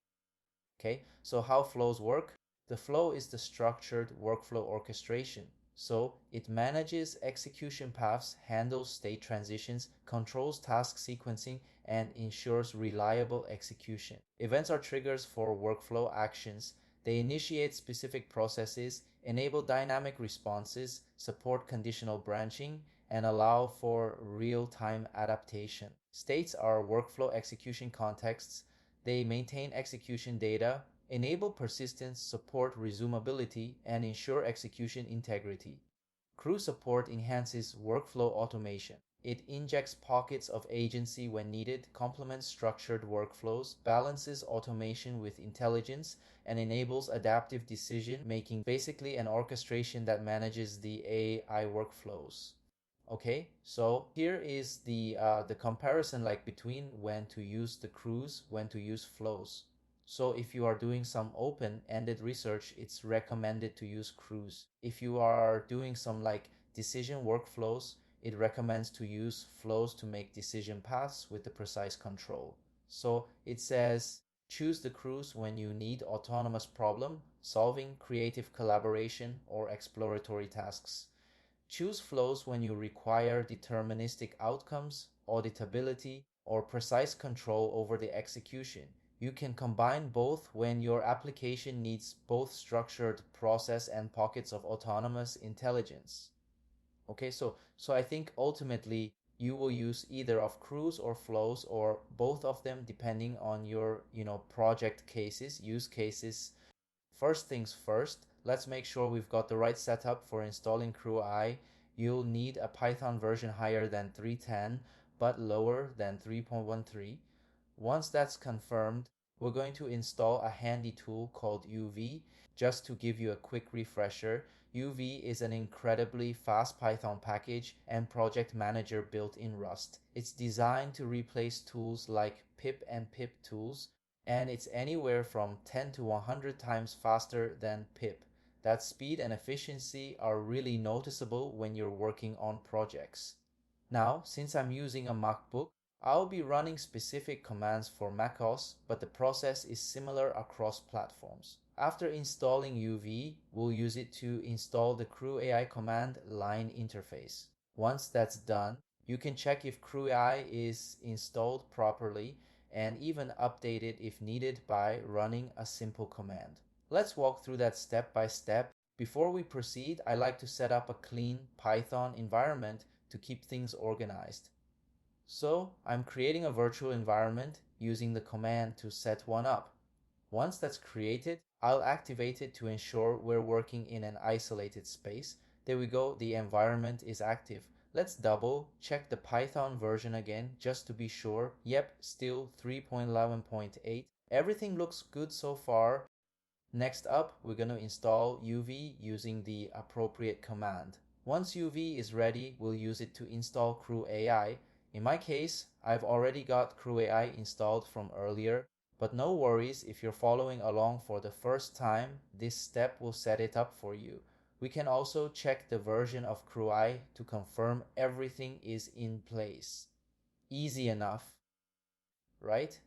Okay, so how flows work? The flow is the structured workflow orchestration. So it manages execution paths, handles state transitions, controls task sequencing, and ensures reliable execution. Events are triggers for workflow actions. They initiate specific processes, enable dynamic responses, support conditional branching, and allow for real-time adaptation. States are workflow execution contexts. They maintain execution data, enable persistence, support resumability, and ensure execution integrity. Crew support enhances workflow automation. It injects pockets of agency when needed, complements structured workflows, balances automation with intelligence, and enables adaptive decision making, basically an orchestration that manages the AI workflows. Okay, so here is the comparison like between when to use the crews, when to use flows. So if you are doing some open-ended research, it's recommended to use crews. If you are doing some like decision workflows, it recommends to use flows to make decision paths with the precise control. So it says choose the crews when you need autonomous problem solving, creative collaboration, or exploratory tasks. Choose flows when you require deterministic outcomes, auditability, or precise control over the execution. You can combine both when your application needs both structured process and pockets of autonomous intelligence. Okay, so I think ultimately you will use either of crews or flows or both of them depending on your, project cases, use cases. First things first, let's make sure we've got the right setup for installing CrewAI. You'll need a Python version higher than 3.10 but lower than 3.13. Once that's confirmed, we're going to install a handy tool called UV. Just to give you a quick refresher, UV is an incredibly fast Python package and project manager built in Rust. It's designed to replace tools like pip and pip tools, and it's anywhere from 10 to 100 times faster than pip. That speed and efficiency are really noticeable when you're working on projects. Now, since I'm using a MacBook, I'll be running specific commands for macOS, but the process is similar across platforms. After installing UV, we'll use it to install the CrewAI command line interface. Once that's done, you can check if CrewAI is installed properly and even update it if needed by running a simple command. Let's walk through that step by step. Before we proceed, I like to set up a clean Python environment to keep things organized. So I'm creating a virtual environment using the command to set one up. Once that's created, I'll activate it to ensure we're working in an isolated space. There we go, the environment is active. Let's double check the Python version again just to be sure. Yep, still 3.11.8. Everything looks good so far. Next up, we're going to install UV using the appropriate command. Once UV is ready, we'll use it to install CrewAI. In my case, I've already got CrewAI installed from earlier, but no worries if you're following along for the first time, this step will set it up for you. We can also check the version of CrewAI to confirm everything is in place. Easy enough, right?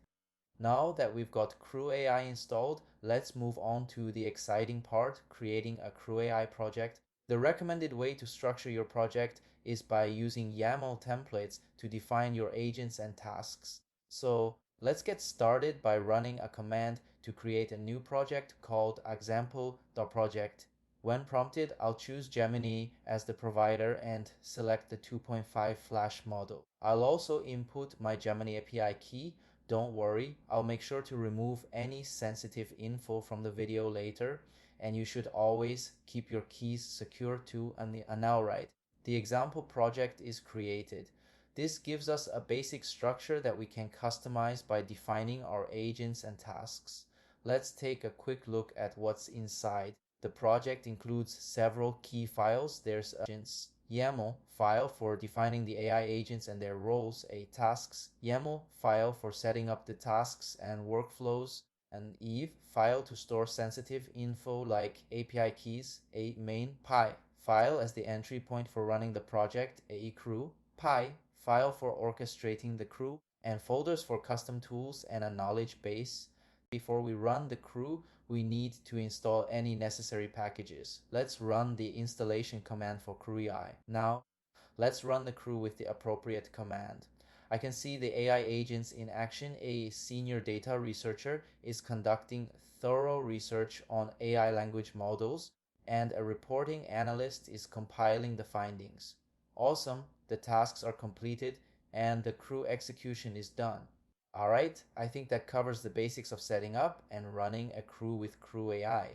Now that we've got CrewAI installed, let's move on to the exciting part, creating a CrewAI project. The recommended way to structure your project is by using YAML templates to define your agents and tasks. So let's get started by running a command to create a new project called example.project. When prompted, I'll choose Gemini as the provider and select the 2.5 Flash model. I'll also input my Gemini API key. Don't worry, I'll make sure to remove any sensitive info from the video later, and you should always keep your keys secure too. And now the example project is created. This gives us a basic structure that we can customize by defining our agents and tasks. Let's take a quick look at what's inside. The project includes several key files. There's agents YAML file for defining the AI agents and their roles, a tasks YAML file for setting up the tasks and workflows, an Eve file to store sensitive info like API keys, a main py file as the entry point for running the project, a CrewAI file for orchestrating the crew, and folders for custom tools and a knowledge base. Before we run the crew, we need to install any necessary packages. Let's run the installation command for CrewAI. Now, let's run the crew with the appropriate command. I can see the AI agents in action. A senior data researcher is conducting thorough research on AI language models, and a reporting analyst is compiling the findings. Awesome, the tasks are completed and the crew execution is done. Alright, I think that covers the basics of setting up and running a crew with CrewAI.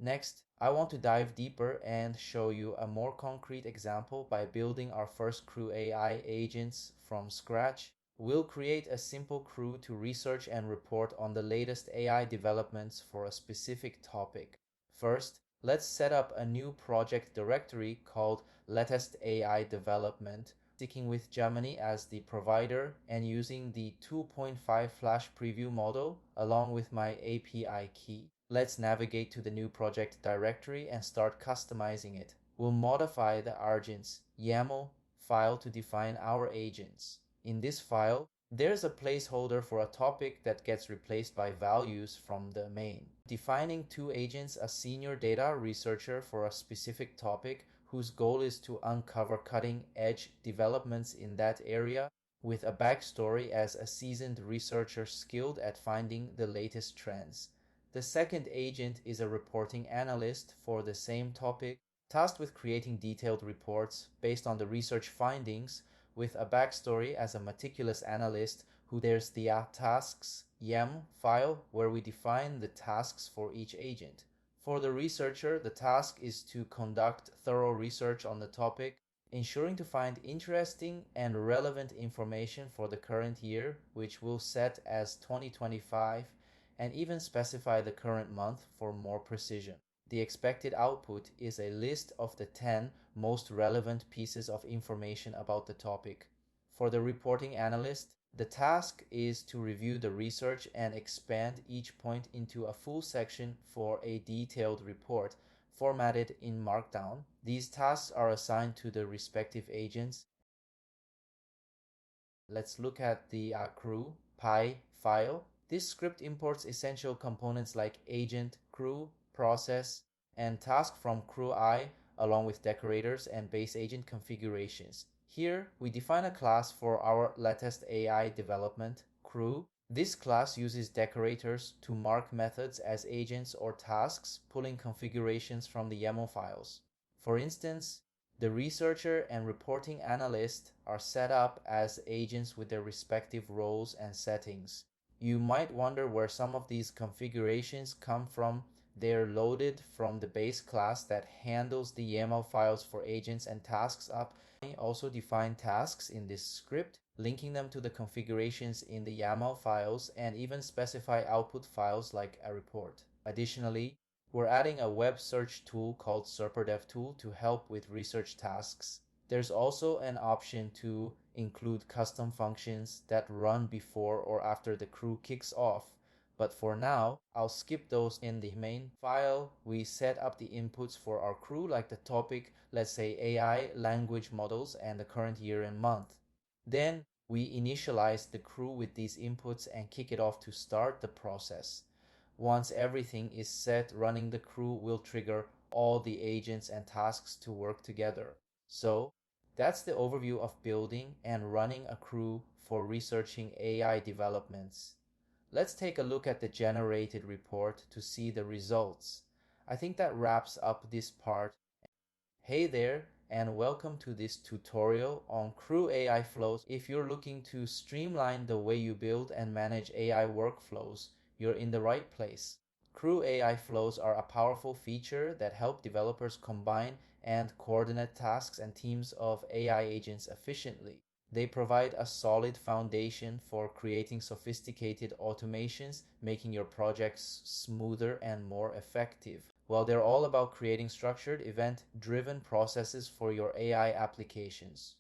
Next, I want to dive deeper and show you a more concrete example by building our first CrewAI agents from scratch. We'll create a simple crew to research and report on the latest AI developments for a specific topic. First, let's set up a new project directory called latest AI development, sticking with Gemini as the provider and using the 2.5 Flash preview model along with my API key. Let's navigate to the new project directory and start customizing it. We'll modify the agents YAML file to define our agents. In this file, there's a placeholder for a topic that gets replaced by values from the main. Defining two agents, a senior data researcher for a specific topic whose goal is to uncover cutting-edge developments in that area, with a backstory as a seasoned researcher skilled at finding the latest trends. The second agent is a reporting analyst for the same topic, tasked with creating detailed reports based on the research findings, with a backstory as a meticulous analyst who there's the tasks YAML file where we define the tasks for each agent. For the researcher, the task is to conduct thorough research on the topic, ensuring to find interesting and relevant information for the current year, which we'll set as 2025, and even specify the current month for more precision. The expected output is a list of the 10 most relevant pieces of information about the topic. For the reporting analyst, the task is to review the research and expand each point into a full section for a detailed report, formatted in Markdown. These tasks are assigned to the respective agents. Let's look at the CrewAI file. This script imports essential components like agent, crew, process, and task from CrewAI, along with decorators and base agent configurations. Here, we define a class for our latest AI development, Crew. This class uses decorators to mark methods as agents or tasks, pulling configurations from the YAML files. For instance, the researcher and reporting analyst are set up as agents with their respective roles and settings. You might wonder where some of these configurations come from. They're loaded from the base class that handles the YAML files for agents and tasks up. We also define tasks in this script, linking them to the configurations in the YAML files, and even specify output files like a report. Additionally, we're adding a web search tool called SuperDevTool to help with research tasks. There's also an option to include custom functions that run before or after the crew kicks off. But for now, I'll skip those. In the main file, we set up the inputs for our crew, like the topic, let's say AI language models, and the current year and month. Then we initialize the crew with these inputs and kick it off to start the process. Once everything is set, running the crew will trigger all the agents and tasks to work together. So That's the overview of building and running a crew for researching AI developments. Let's take a look at the generated report to see the results. I think that wraps up this part. Hey there, and welcome to this tutorial on CrewAI flows. If you're looking to streamline the way you build and manage AI workflows, you're in the right place. CrewAI flows are a powerful feature that help developers combine and coordinate tasks and teams of AI agents efficiently. They provide a solid foundation for creating sophisticated automations, making your projects smoother and more effective. Well, they're all about creating structured, event-driven processes for your AI applications.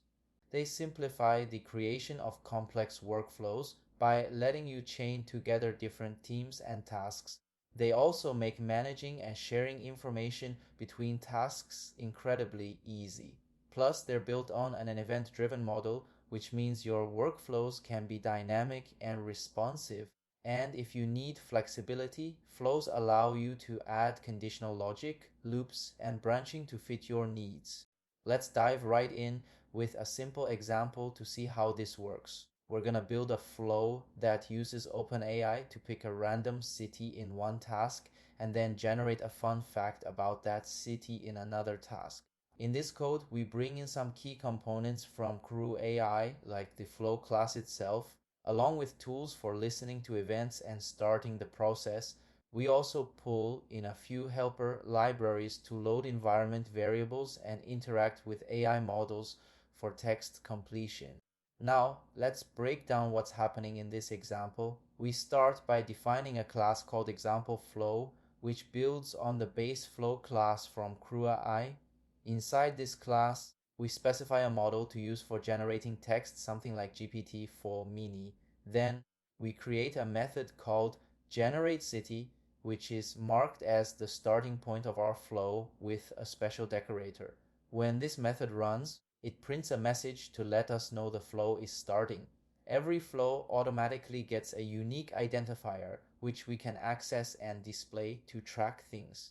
They simplify the creation of complex workflows by letting you chain together different teams and tasks. They also make managing and sharing information between tasks incredibly easy. Plus, they're built on an event-driven model, which means your workflows can be dynamic and responsive. And if you need flexibility, flows allow you to add conditional logic, loops, and branching to fit your needs. Let's dive right in with a simple example to see how this works. We're going to build a flow that uses OpenAI to pick a random city in one task and then generate a fun fact about that city in another task. In this code, we bring in some key components from CrewAI, like the flow class itself, along with tools for listening to events and starting the process. We also pull in a few helper libraries to load environment variables and interact with AI models for text completion. Now, let's break down what's happening in this example. We start by defining a class called ExampleFlow, which builds on the base flow class from CrewAI. Inside this class, we specify a model to use for generating text, something like GPT-4 Mini. Then we create a method called GenerateCity, which is marked as the starting point of our flow with a special decorator. When this method runs, it prints a message to let us know the flow is starting. Every flow automatically gets a unique identifier, which we can access and display to track things.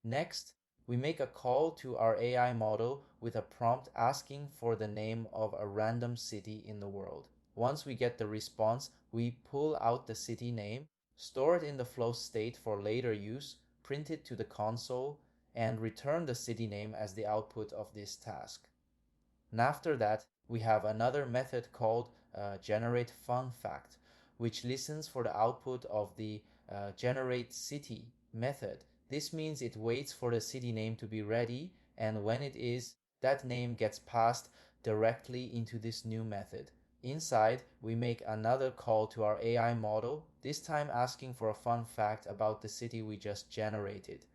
Next, we make a call to our AI model with a prompt asking for the name of a random city in the world. Once we get the response, we pull out the city name, store it in the flow state for later use, print it to the console, and return the city name as the output of this task. And after that, we have another method called GenerateFunFact, which listens for the output of the GenerateCity method. This means it waits for the city name to be ready, and when it is, that name gets passed directly into this new method. Inside, we make another call to our AI model, this time asking for a fun fact about the city we just generated.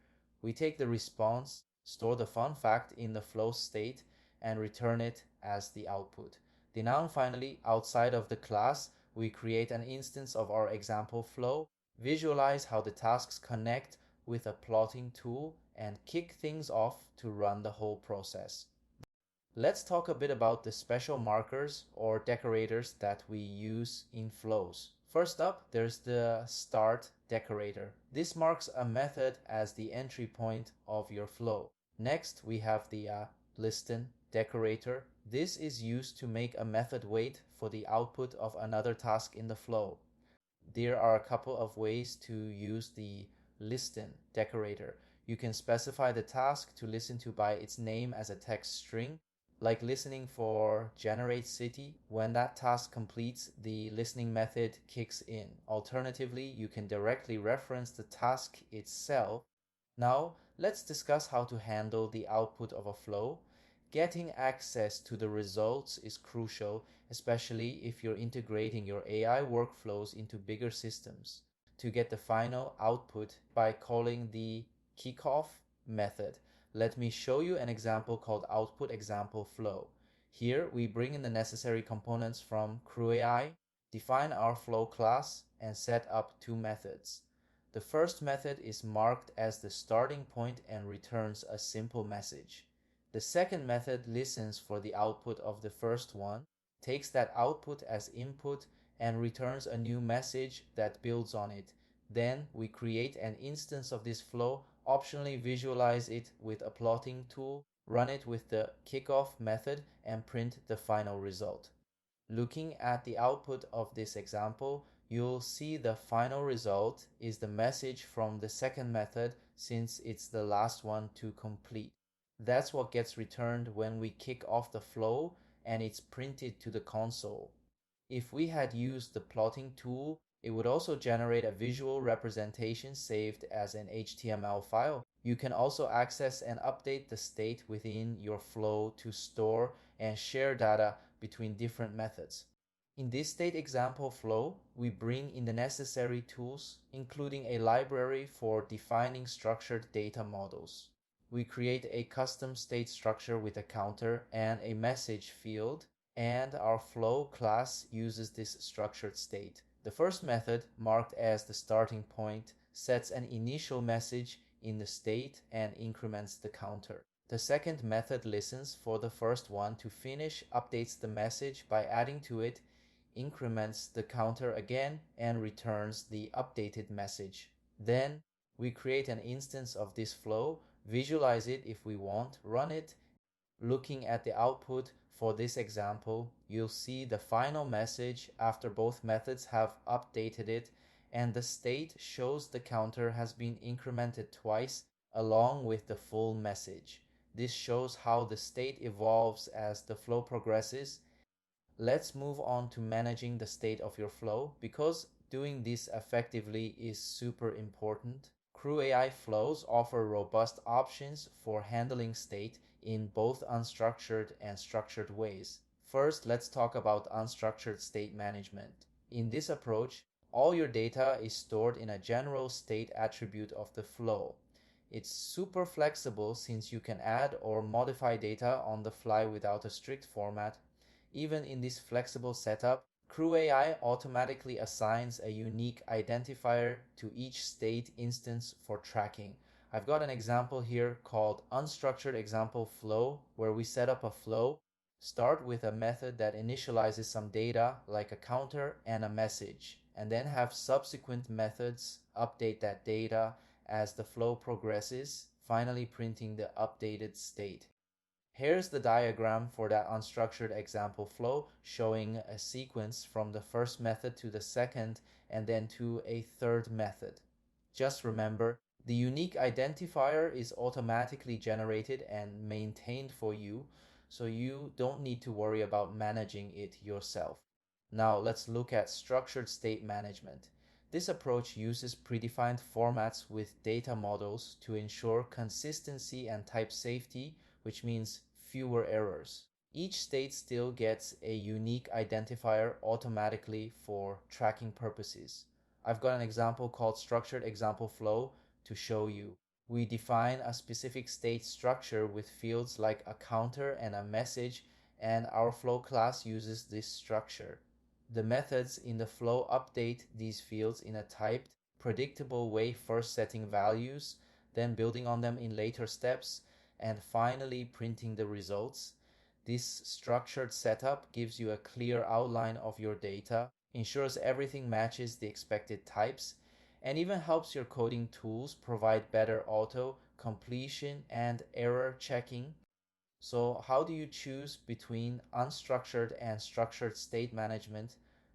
We take the response, store the fun fact in the flow state, and return it as the output. Then finally, outside of the class, we create an instance of our example flow, visualize how the tasks connect with a plotting tool, and kick things off to run the whole process. Let's talk a bit about the special markers or decorators that we use in flows. First up, there's the start decorator. This marks a method as the entry point of your flow. Next, we have the listen decorator. This is used to make a method wait for the output of another task in the flow. There are a couple of ways to use the listen decorator. You can specify the task to listen to by its name as a text string, like listening for generate city. When that task completes, the listening method kicks in. Alternatively, you can directly reference the task itself. Now, let's discuss how to handle the output of a flow. Getting access to the results is crucial, especially if you're integrating your AI workflows into bigger systems. To get the final output by calling the kickoff method, let me show you an example called output example flow. Here we bring in the necessary components from CrewAI, define our flow class, and set up two methods. The first method is marked as the starting point and returns a simple message. The second method listens for the output of the first one, takes that output as input, and returns a new message that builds on it. Then we create an instance of this flow, optionally visualize it with a plotting tool, run it with the kickoff method, and print the final result. Looking at the output of this example, you'll see the final result is the message from the second method since it's the last one to complete. That's what gets returned when we kick off the flow and it's printed to the console. If we had used the plotting tool, it would also generate a visual representation saved as an HTML file. You can also access and update the state within your flow to store and share data between different methods. In this state example flow, we bring in the necessary tools, including a library for defining structured data models. We create a custom state structure with a counter and a message field, and our flow class uses this structured state. The first method, marked as the starting point, sets an initial message in the state and increments the counter. The second method listens for the first one to finish, updates the message by adding to it, increments the counter again, and returns the updated message. Then we create an instance of this flow, visualize it if we want, run it. Looking at the output for this example, you'll see the final message after both methods have updated it, and the state shows the counter has been incremented twice along with the full message. This shows how the state evolves as the flow progresses. Let's move on to managing the state of your flow, because doing this effectively is super important. CrewAI flows offer robust options for handling state in both unstructured and structured ways. First, let's talk about unstructured state management. In this approach, all your data is stored in a general state attribute of the flow. It's super flexible since you can add or modify data on the fly without a strict format. Even in this flexible setup, CrewAI automatically assigns a unique identifier to each state instance for tracking. I've got an example here called unstructured example flow, where we set up a flow, start with a method that initializes some data like a counter and a message, and then have subsequent methods update that data as the flow progresses, finally printing the updated state. Here's the diagram for that unstructured example flow, showing a sequence from the first method to the second and then to a third method. Just remember, the unique identifier is automatically generated and maintained for you, so you don't need to worry about managing it yourself. Now let's look at structured state management. This approach uses predefined formats with data models to ensure consistency and type safety, which means fewer errors. Each state still gets a unique identifier automatically for tracking purposes. I've got an example called structured example flow to show you. We define a specific state structure with fields like a counter and a message, and our flow class uses this structure. The methods in the flow update these fields in a typed, predictable way, first setting values, then building on them in later steps, and finally printing the results. This structured setup gives you a clear outline of your data, ensures everything matches the expected types, and even helps your coding tools provide better auto completion and error checking. So how do you choose between unstructured and structured state management?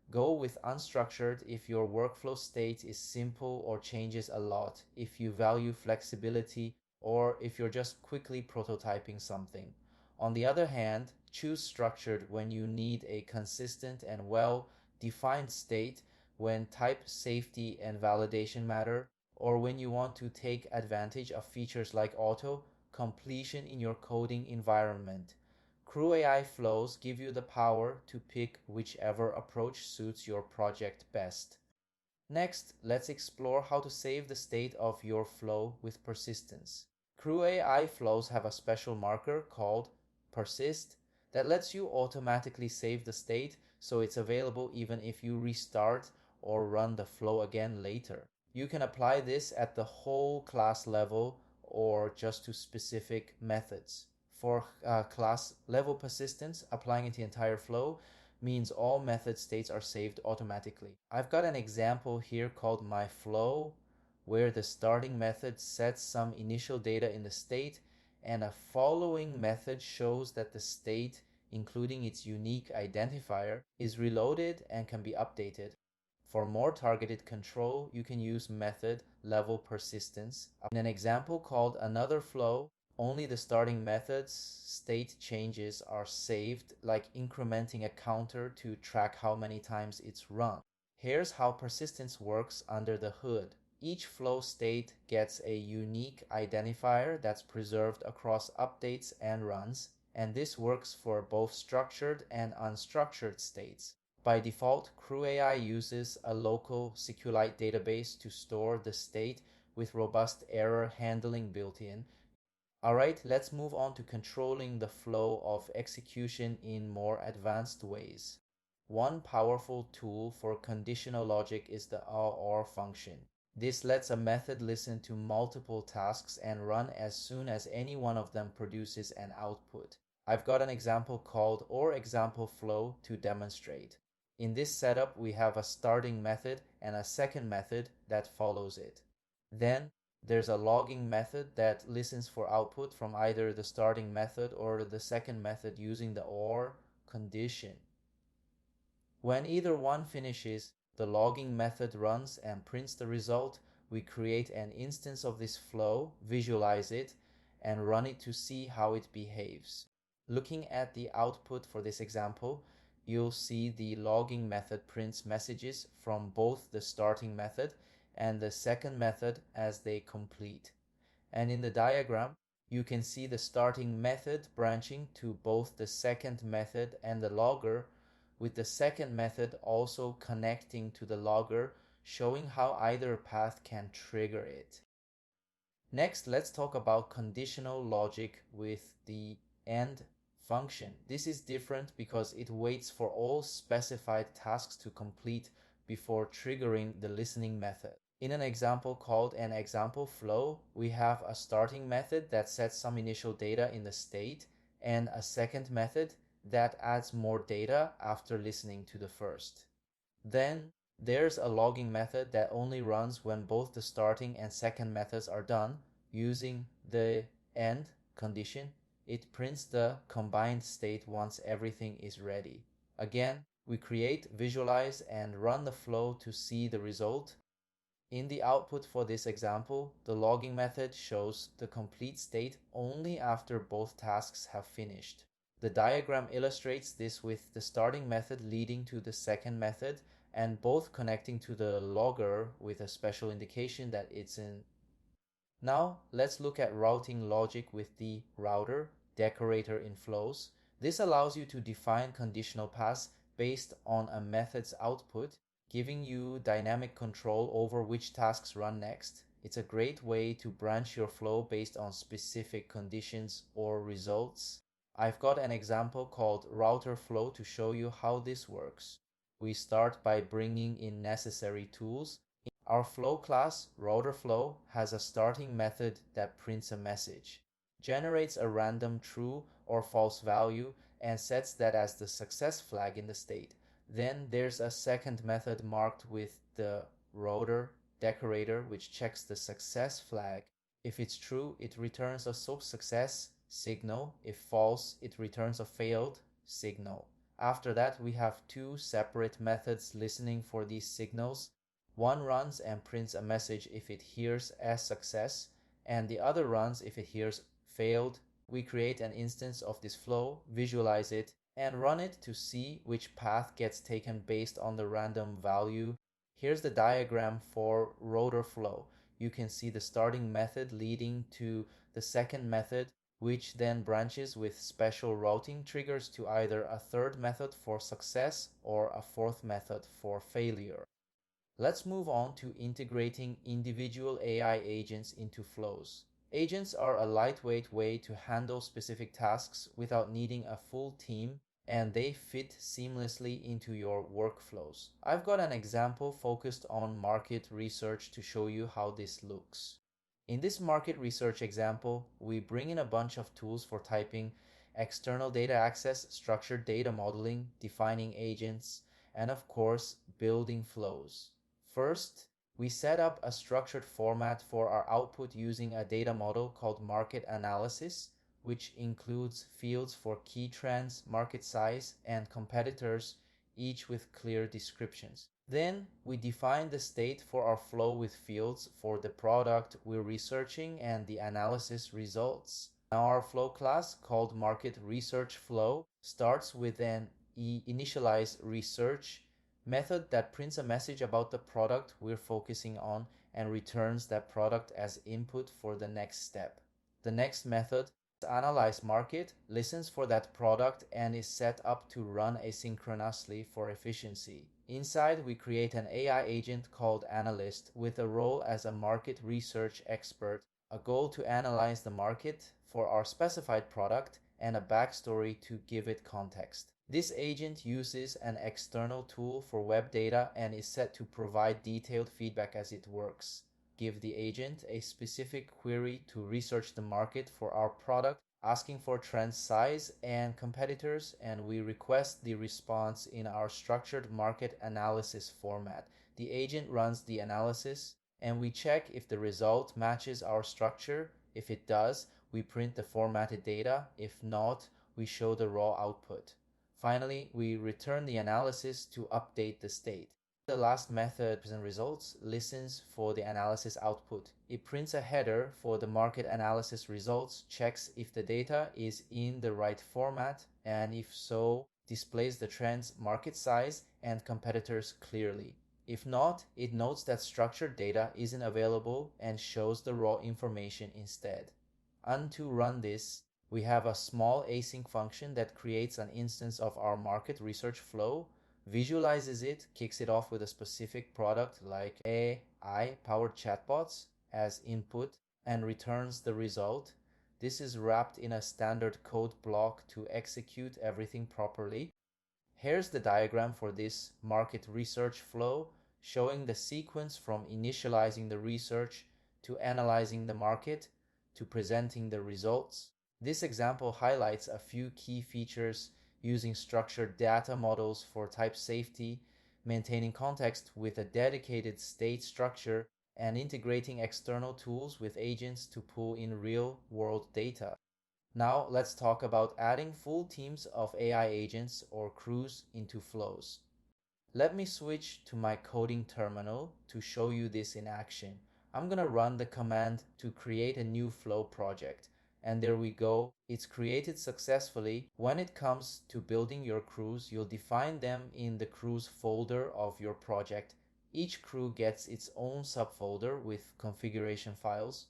Go with unstructured if your workflow state is simple or changes a lot, if you value flexibility, or if you're just quickly prototyping something. On the other hand, choose structured when you need a consistent and well-defined state, when type safety and validation matter, or when you want to take advantage of features like auto completion in your coding environment. CrewAI flows give you the power to pick whichever approach suits your project best. Next, let's explore how to save the state of your flow with persistence. CrewAI flows have a special marker called persist that lets you automatically save the state, so it's available even if you restart or run the flow again later. You can apply this at the whole class level or just to specific methods. For class level persistence, applying it to the entire flow means all method states are saved automatically. I've got an example here called my flow, where the starting method sets some initial data in the state and a following method shows that the state, including its unique identifier, is reloaded and can be updated. For more targeted control, you can use method level persistence. In an example called another flow, only the starting method's state changes are saved, like incrementing a counter to track how many times it's run. Here's how persistence works under the hood. Each flow state gets a unique identifier that's preserved across updates and runs, and this works for both structured and unstructured states. By default, CrewAI uses a local SQLite database to store the state with robust error handling built in. Alright, let's move on to controlling the flow of execution in more advanced ways. One powerful tool for conditional logic is the OR function. This lets a method listen to multiple tasks and run as soon as any one of them produces an output. I've got an example called OrExampleFlow to demonstrate. In this setup, we have a starting method and a second method that follows it. Then there's a logging method that listens for output from either the starting method or the second method using the OR condition. When either one finishes, the logging method runs and prints the result. We create an instance of this flow, visualize it, and run it to see how it behaves. Looking at the output for this example, you'll see the logging method prints messages from both the starting method and the second method as they complete. And in the diagram, you can see the starting method branching to both the second method and the logger, with the second method also connecting to the logger, showing how either path can trigger it. Next, let's talk about conditional logic with the AND function. This is different because it waits for all specified tasks to complete before triggering the listening method. In an example called an example flow, we have a starting method that sets some initial data in the state and a second method that adds more data after listening to the first. Then there's a logging method that only runs when both the starting and second methods are done. Using the AND condition, it prints the combined state once everything is ready. Again, we create, visualize, and run the flow to see the result. In the output for this example, the logging method shows the complete state only after both tasks have finished. The diagram illustrates this with the starting method leading to the second method and both connecting to the logger with a special indication that it's in. Now, let's look at routing logic with the router decorator in flows. This allows you to define conditional paths based on a method's output, giving you dynamic control over which tasks run next. It's a great way to branch your flow based on specific conditions or results. I've got an example called router flow to show you how this works. We start by bringing in necessary tools. Our flow class, router flow, has a starting method that prints a message, generates a random true or false value, and sets that as the success flag in the state. Then there's a second method marked with the router decorator, which checks the success flag. If it's true, it returns a success signal. If false, it returns a failed signal. After that, we have two separate methods listening for these signals. One runs and prints a message if it hears as success, and the other runs if it hears failed. We create an instance of this flow, visualize it, and run it to see which path gets taken based on the random value. Here's the diagram for router flow. You can see the starting method leading to the second method, which then branches with special routing triggers to either a third method for success or a fourth method for failure. Let's move on to integrating individual AI agents into flows. Agents are a lightweight way to handle specific tasks without needing a full team, and they fit seamlessly into your workflows. I've got an example focused on market research to show you how this looks. In this market research example, we bring in a bunch of tools for typing, external data access, structured data modeling, defining agents, and of course, building flows. First, we set up a structured format for our output using a data model called market analysis. which includes fields for key trends, market size, and competitors, each with clear descriptions. Then we define the state for our flow with fields for the product we're researching and the analysis results. Now our flow class, called market research flow, starts with an initialize research method that prints a message about the product we're focusing on and returns that product as input for the next step. The next method, analyze market, listens for that product and is set up to run asynchronously for efficiency. Inside, we create an AI agent called Analyst with a role as a market research expert, a goal to analyze the market for our specified product, and a backstory to give it context. This agent uses an external tool for web data and is set to provide detailed feedback as it works. Give the agent a specific query to research the market for our product, asking for trend size and competitors, and we request the response in our structured market analysis format. The agent runs the analysis, and we check if the result matches our structure. If it does, we print the formatted data. If not, we show the raw output. Finally, we return the analysis to update the state. The last method, present results, listens for the analysis output. It prints a header for the market analysis results, checks if the data is in the right format, and if so, displays the trends, market size, and competitors clearly. If not, it notes that structured data isn't available and shows the raw information instead. And to run this, we have a small async function that creates an instance of our market research flow, visualizes it, kicks it off with a specific product like AI-powered chatbots as input, and returns the result. This is wrapped in a standard code block to execute everything properly. Here's the diagram for this market research flow, showing the sequence from initializing the research to analyzing the market to presenting the results. This example highlights a few key features using structured data models for type safety, maintaining context with a dedicated state structure, and integrating external tools with agents to pull in real-world data. Now let's talk about adding full teams of AI agents or crews into flows. Let me switch to my coding terminal to show you this in action. I'm going to run the command to create a new flow project. And there we go, it's created successfully. When it comes to building your crews, you'll define them in the crews folder of your project. Each crew gets its own subfolder with configuration files.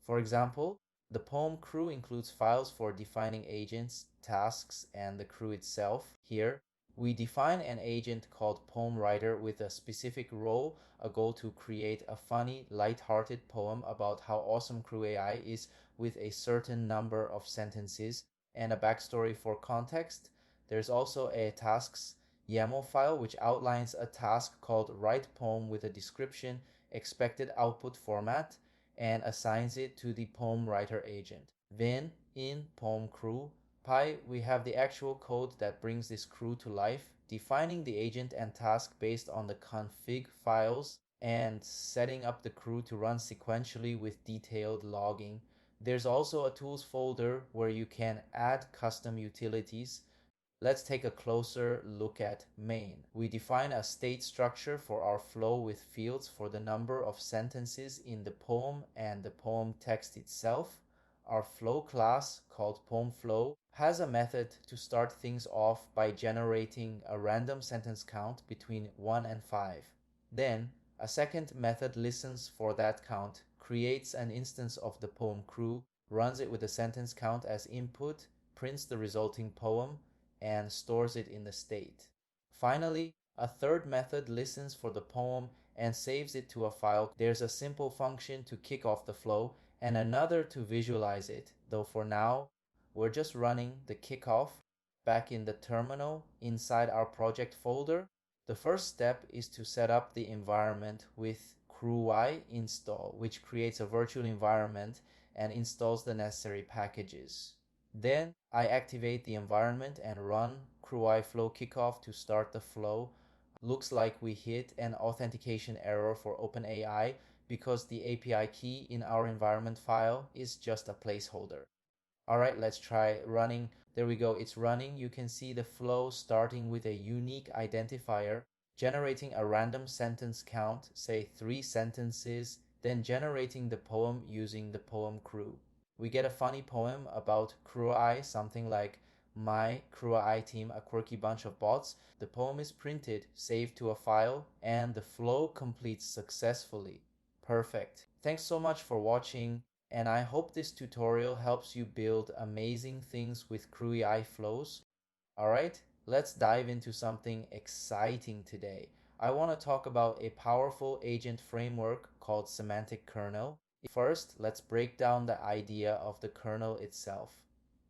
For example, the poem crew includes files for defining agents, tasks, and the crew itself. Here, we define an agent called Poem Writer with a specific role, a goal to create a funny, light-hearted poem about how awesome CrewAI is with a certain number of sentences and a backstory for context. There's also a tasks YAML file which outlines a task called write poem with a description, expected output format, and assigns it to the poem writer agent. Then in poem crew we have the actual code that brings this crew to life, defining the agent and task based on the config files and setting up the crew to run sequentially with detailed logging. There's also a tools folder where you can add custom utilities. Let's take a closer look at main. We define a state structure for our flow with fields for the number of sentences in the poem and the poem text itself. Our flow class, called poemFlow, has a method to start things off by generating a random sentence count between 1 and 5. Then, a second method listens for that count, creates an instance of the poem crew, runs it with a sentence count as input, prints the resulting poem, and stores it in the state. Finally, a third method listens for the poem and saves it to a file. There's a simple function to kick off the flow and another to visualize it, though for now, we're just running the kickoff back in the terminal inside our project folder. The first step is to set up the environment with CrewAI install, which creates a virtual environment and installs the necessary packages. Then I activate the environment and run CrewAI flow kickoff to start the flow. Looks like we hit an authentication error for OpenAI because the API key in our environment file is just a placeholder. All right, let's try running. There we go. It's running. You can see the flow starting with a unique identifier, generating a random sentence count, say 3 sentences, then generating the poem using the poem crew. We get a funny poem about CrewAI, something like my CrewAI team, a quirky bunch of bots. The poem is printed, saved to a file, and the flow completes successfully. Perfect. Thanks so much for watching, and I hope this tutorial helps you build amazing things with CrewAI flows. Alright, let's dive into something exciting today. I want to talk about a powerful agent framework called Semantic Kernel. First, let's break down the idea of the kernel itself.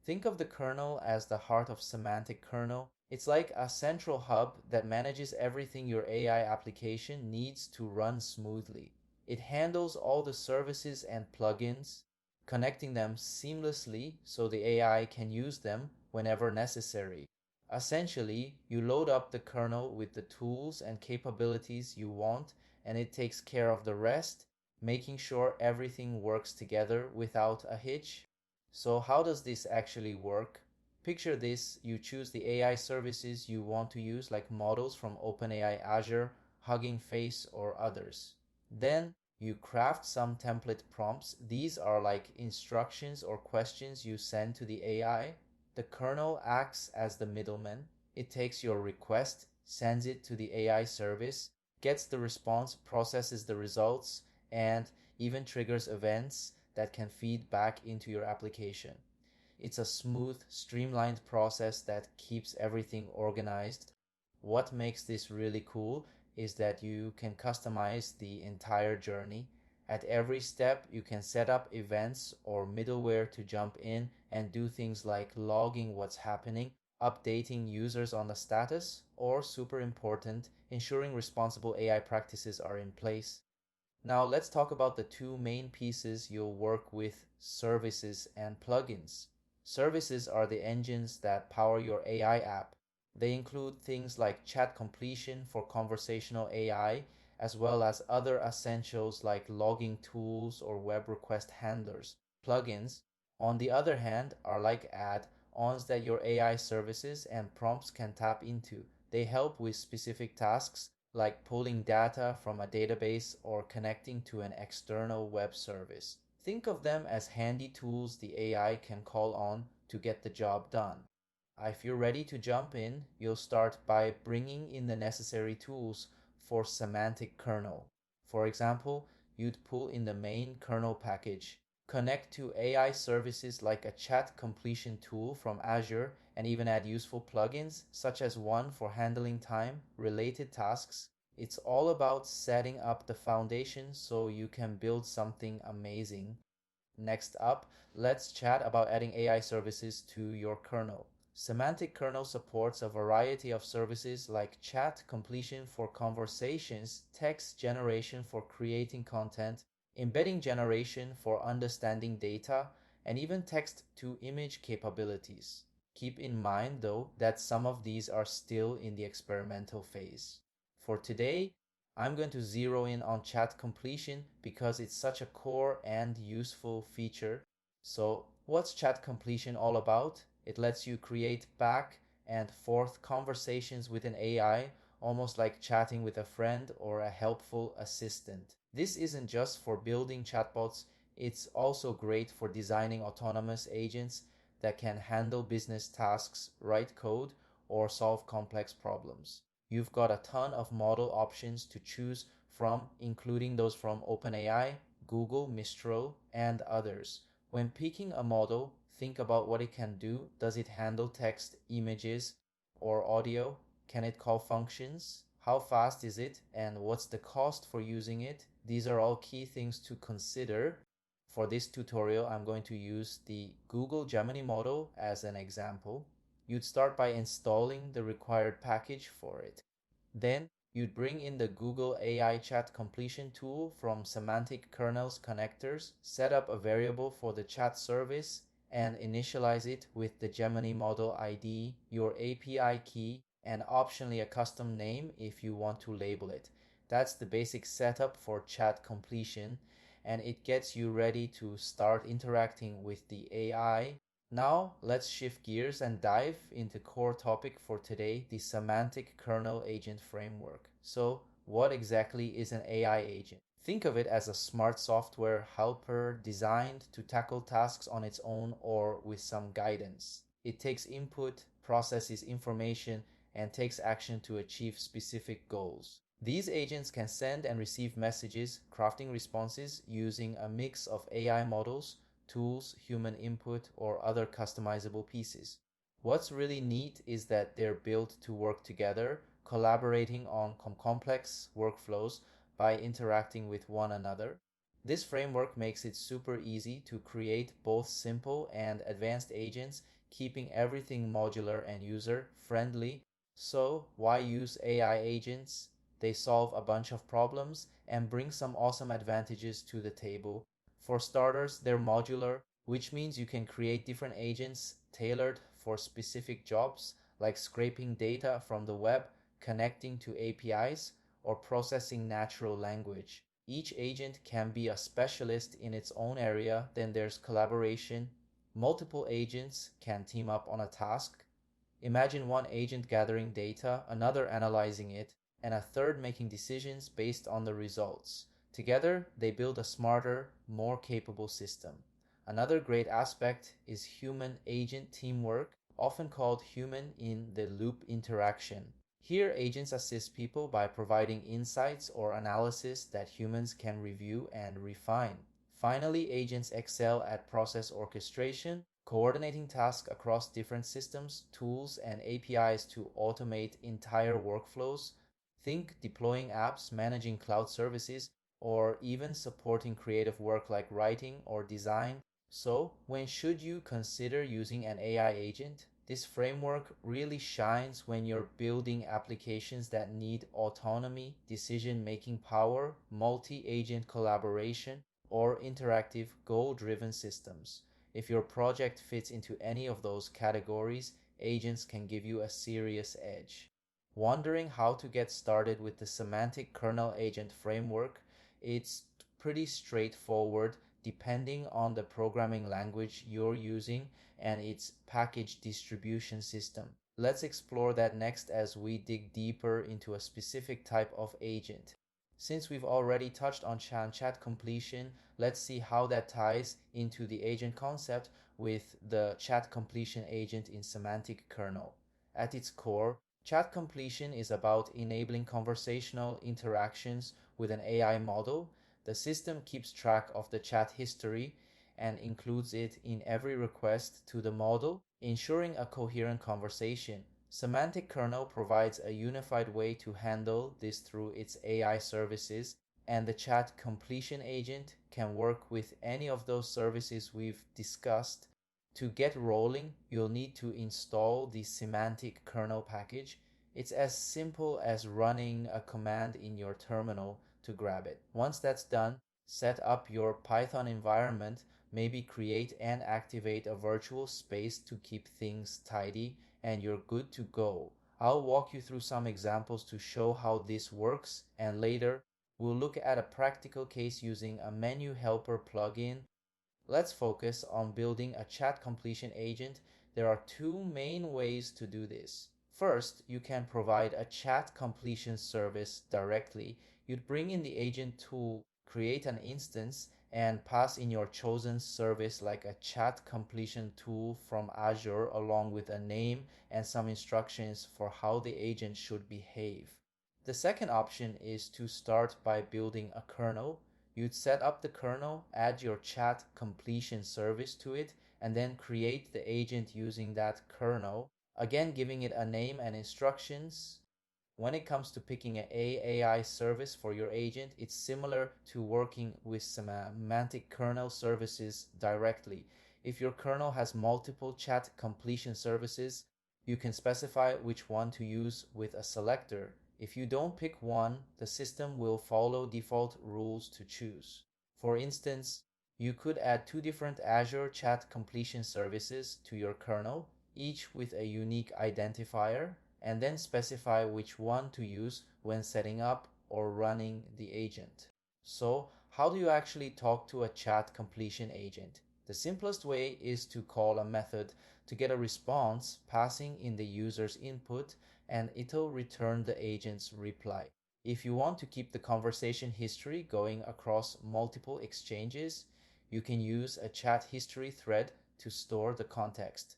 Think of the kernel as the heart of Semantic Kernel. It's like a central hub that manages everything your AI application needs to run smoothly. It handles all the services and plugins, connecting them seamlessly so the AI can use them whenever necessary. Essentially, you load up the kernel with the tools and capabilities you want, and it takes care of the rest, making sure everything works together without a hitch. So, how does this actually work? Picture this: you choose the AI services you want to use, like models from OpenAI, Azure, Hugging Face, or others. Then you craft some template prompts. These are like instructions or questions you send to the AI. The kernel acts as the middleman. It takes your request, sends it to the AI service, gets the response, processes the results, and even triggers events that can feed back into your application. It's a smooth, streamlined process that keeps everything organized. What makes this really cool is that you can customize the entire journey. At every step, you can set up events or middleware to jump in and do things like logging what's happening, updating users on the status, or super important, ensuring responsible AI practices are in place. Now let's talk about the two main pieces you'll work with: services and plugins. Services are the engines that power your AI app. They include things like chat completion for conversational AI, as well as other essentials like logging tools or web request handlers. Plugins, on the other hand, are like add-ons that your AI services and prompts can tap into. They help with specific tasks like pulling data from a database or connecting to an external web service. Think of them as handy tools the AI can call on to get the job done. If you're ready to jump in, you'll start by bringing in the necessary tools for Semantic Kernel. For example, you'd pull in the main kernel package, connect to AI services like a chat completion tool from Azure, and even add useful plugins, such as one for handling time-related tasks. It's all about setting up the foundation so you can build something amazing. Next up, let's chat about adding AI services to your kernel. Semantic Kernel supports a variety of services like chat completion for conversations, text generation for creating content, embedding generation for understanding data, and even text to image capabilities. Keep in mind, though, that some of these are still in the experimental phase. For today, I'm going to zero in on chat completion because it's such a core and useful feature. So, what's chat completion all about? It lets you create back and forth conversations with an AI, almost like chatting with a friend or a helpful assistant. This isn't just for building chatbots, it's also great for designing autonomous agents that can handle business tasks, write code, or solve complex problems. You've got a ton of model options to choose from, including those from OpenAI, Google, Mistral, and others. When picking a model, think about what it can do. Does it handle text, images, or audio? Can it call functions? How fast is it? And what's the cost for using it? These are all key things to consider. For this tutorial, I'm going to use the Google Gemini model as an example. You'd start by installing the required package for it. Then you'd bring in the Google AI chat completion tool from Semantic Kernel's connectors, set up a variable for the chat service, and initialize it with the Gemini model ID, your API key, and optionally a custom name if you want to label it. That's the basic setup for chat completion, and it gets you ready to start interacting with the AI. Now let's shift gears and dive into core topic for today, the Semantic Kernel Agent Framework. So, what exactly is an AI agent? Think of it as a smart software helper designed to tackle tasks on its own or with some guidance. It takes input, processes information, and takes action to achieve specific goals. These agents can send and receive messages, crafting responses using a mix of AI models, tools, human input, or other customizable pieces. What's really neat is that they're built to work together, collaborating on complex workflows by interacting with one another. This framework makes it super easy to create both simple and advanced agents, keeping everything modular and user friendly. So, why use AI agents? They solve a bunch of problems and bring some awesome advantages to the table. For starters, they're modular, which means you can create different agents tailored for specific jobs like scraping data from the web, connecting to APIs, or processing natural language. Each agent can be a specialist in its own area, then there's collaboration. Multiple agents can team up on a task. Imagine one agent gathering data, another analyzing it, and a third making decisions based on the results. Together, they build a smarter, more capable system. Another great aspect is human agent teamwork, often called human in the loop interaction. Here, agents assist people by providing insights or analysis that humans can review and refine. Finally, agents excel at process orchestration, coordinating tasks across different systems, tools, and APIs to automate entire workflows. Think deploying apps, managing cloud services, or even supporting creative work like writing or design. So, when should you consider using an AI agent? This framework really shines when you're building applications that need autonomy, decision making power, multi agent collaboration, or interactive, goal driven systems. If your project fits into any of those categories, agents can give you a serious edge. Wondering how to get started with the Semantic Kernel Agent framework? It's pretty straightforward depending on the programming language you're using and its package distribution system. Let's explore that next as we dig deeper into a specific type of agent. Since we've already touched on chat completion, let's see how that ties into the agent concept with the chat completion agent in Semantic Kernel. At its core, chat completion is about enabling conversational interactions with an AI model. The system keeps track of the chat history and includes it in every request to the model, ensuring a coherent conversation. Semantic Kernel provides a unified way to handle this through its AI services, and the chat completion agent can work with any of those services we've discussed. To get rolling, you'll need to install the Semantic Kernel package. It's as simple as running a command in your terminal to grab it. Once that's done, set up your Python environment, maybe create and activate a virtual space to keep things tidy, and you're good to go. I'll walk you through some examples to show how this works, and later we'll look at a practical case using a menu helper plugin. Let's focus on building a chat completion agent. There are two main ways to do this. First, you can provide a chat completion service directly. You'd bring in the agent tool, create an instance, and pass in your chosen service like a chat completion tool from Azure along with a name and some instructions for how the agent should behave. The second option is to start by building a kernel. You'd set up the kernel, add your chat completion service to it, and then create the agent using that kernel, again giving it a name and instructions. When it comes to picking an AI service for your agent, it's similar to working with semantic kernel services directly. If your kernel has multiple chat completion services, you can specify which one to use with a selector. If you don't pick one, the system will follow default rules to choose. For instance, you could add two different Azure chat completion services to your kernel, each with a unique identifier, and then specify which one to use when setting up or running the agent. So, how do you actually talk to a chat completion agent? The simplest way is to call a method to get a response passing in the user's input, and it'll return the agent's reply. If you want to keep the conversation history going across multiple exchanges, you can use a chat history thread to store the context.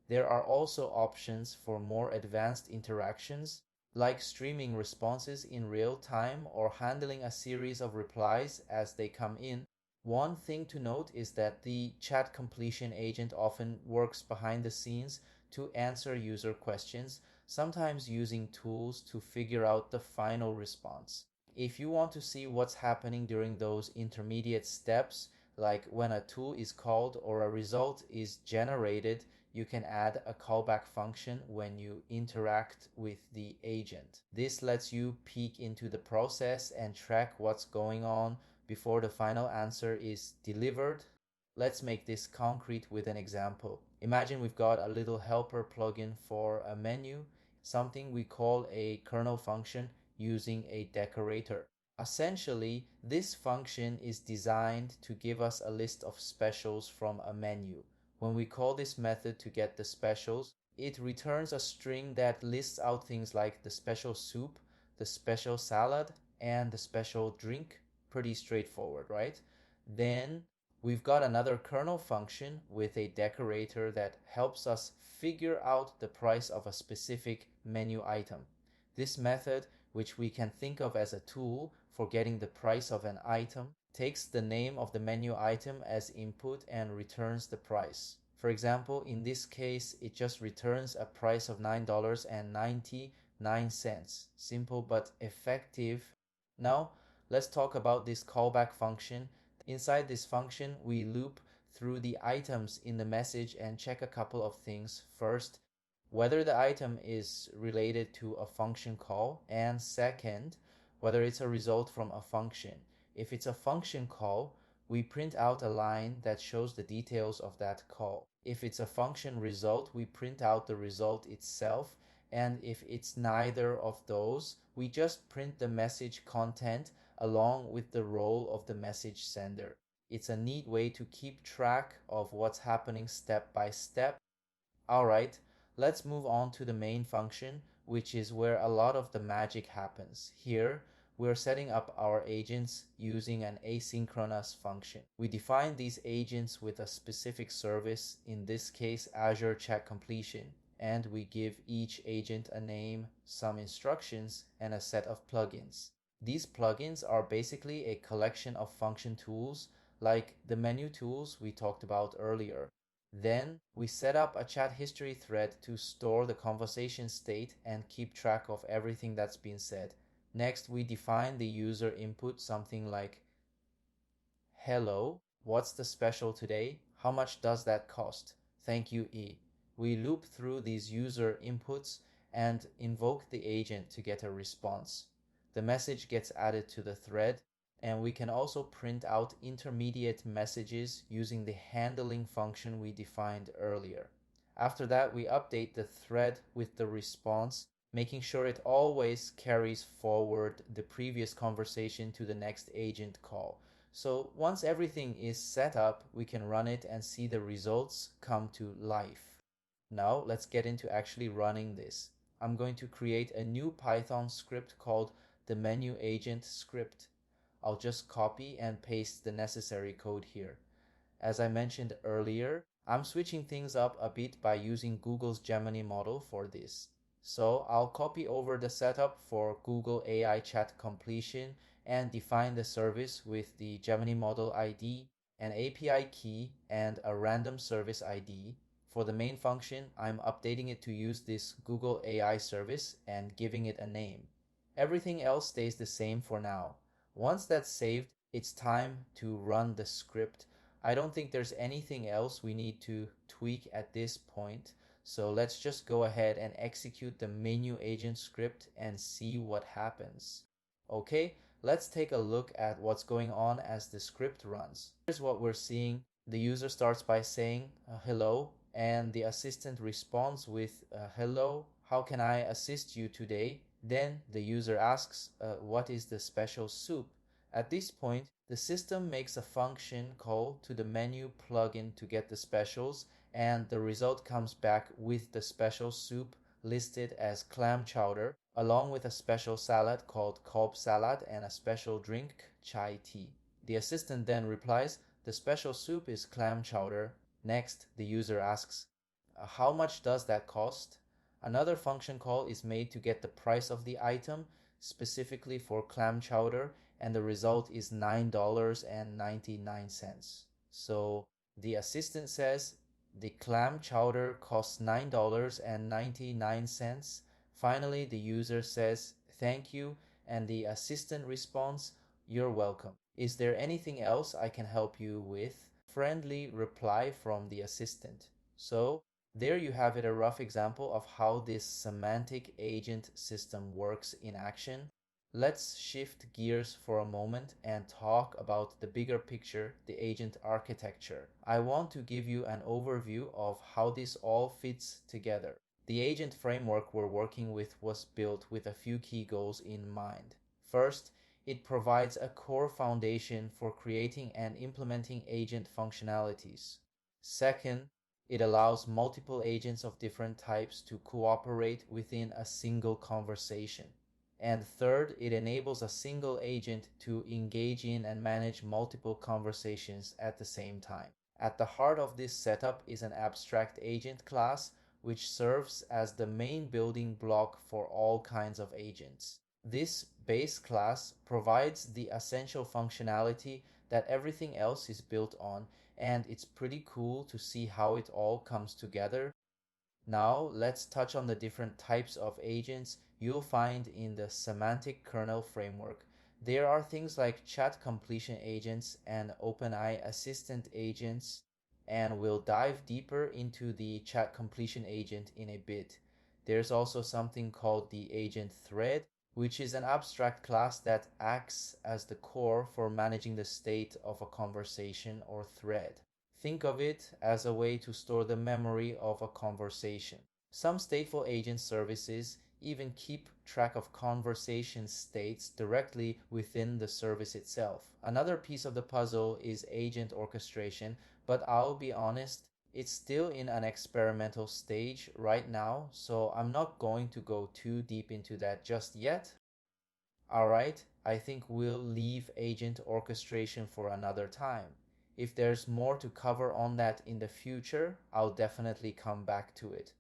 There are also options for more advanced interactions, like streaming responses in real time or handling a series of replies as they come in. One thing to note is that the chat completion agent often works behind the scenes to answer user questions, sometimes using tools to figure out the final response. If you want to see what's happening during those intermediate steps, like when a tool is called or a result is generated, you can add a callback function when you interact with the agent. This lets you peek into the process and track what's going on before the final answer is delivered. Let's make this concrete with an example. Imagine we've got a little helper plugin for a menu, something we call a kernel function using a decorator. Essentially, this function is designed to give us a list of specials from a menu. When we call this method to get the specials, it returns a string that lists out things like the special soup, the special salad, and the special drink. Pretty straightforward, right? Then we've got another kernel function with a decorator that helps us figure out the price of a specific menu item. This method, which we can think of as a tool for getting the price of an item, takes the name of the menu item as input and returns the price. For example, in this case, it just returns a price of $9.99. Simple but effective. Now, let's talk about this callback function. Inside this function, we loop through the items in the message and check a couple of things. First, whether the item is related to a function call, and second, whether it's a result from a function. If it's a function call, we print out a line that shows the details of that call. If it's a function result, we print out the result itself, and if it's neither of those, we just print the message content along with the role of the message sender. It's a neat way to keep track of what's happening step by step. Alright, let's move on to the main function, which is where a lot of the magic happens. Here, we're setting up our agents using an asynchronous function. We define these agents with a specific service, in this case Azure Chat Completion, and we give each agent a name, some instructions, and a set of plugins. These plugins are basically a collection of function tools like the menu tools we talked about earlier. Then we set up a chat history thread to store the conversation state and keep track of everything that's been said. Next, we define the user input, something like, hello, what's the special today? How much does that cost? Thank you, E. We loop through these user inputs and invoke the agent to get a response. The message gets added to the thread, and we can also print out intermediate messages using the handling function we defined earlier. After that, we update the thread with the response, making sure it always carries forward the previous conversation to the next agent call. So once everything is set up, we can run it and see the results come to life. Now let's get into actually running this. I'm going to create a new Python script called the menu agent script. I'll just copy and paste the necessary code here. As I mentioned earlier, I'm switching things up a bit by using Google's Gemini model for this. So I'll copy over the setup for Google AI chat completion and define the service with the Gemini model ID, an API key, and a random service ID. For the main function, I'm updating it to use this Google AI service and giving it a name. Everything else stays the same for now. Once that's saved, it's time to run the script. I don't think there's anything else we need to tweak at this point. So let's just go ahead and execute the menu agent script and see what happens. Okay, let's take a look at what's going on as the script runs. Here's what we're seeing. The user starts by saying hello, and the assistant responds with hello, how can I assist you today? Then the user asks, what is the special soup? At this point, the system makes a function call to the menu plugin to get the specials, and the result comes back with the special soup listed as clam chowder, along with a special salad called Cobb salad and a special drink, chai tea. The assistant then replies, "The special soup is clam chowder." Next, the user asks, "How much does that cost?" Another function call is made to get the price of the item, specifically for clam chowder, and the result is $9.99. So the assistant says the clam chowder costs $9.99. Finally, the user says thank you, and the assistant responds, "You're welcome. Is there anything else I can help you with?" Friendly reply from the assistant. So there you have it, a rough example of how this semantic agent system works in action. Let's shift gears for a moment and talk about the bigger picture, the agent architecture. I want to give you an overview of how this all fits together. The agent framework we're working with was built with a few key goals in mind. First, it provides a core foundation for creating and implementing agent functionalities. Second, it allows multiple agents of different types to cooperate within a single conversation. And third, it enables a single agent to engage in and manage multiple conversations at the same time. At the heart of this setup is an abstract agent class, which serves as the main building block for all kinds of agents. This base class provides the essential functionality that everything else is built on, and it's pretty cool to see how it all comes together. Now let's touch on the different types of agents you'll find in the Semantic Kernel framework. There are things like chat completion agents and OpenAI assistant agents, and we'll dive deeper into the chat completion agent in a bit. There's also something called the agent thread, which is an abstract class that acts as the core for managing the state of a conversation or thread. Think of it as a way to store the memory of a conversation. Some stateful agent services even keep track of conversation states directly within the service itself. Another piece of the puzzle is agent orchestration, but I'll be honest, it's still in an experimental stage right now, so I'm not going to go too deep into that just yet. Alright, I think we'll leave agent orchestration for another time. If there's more to cover on that in the future, I'll definitely come back to it.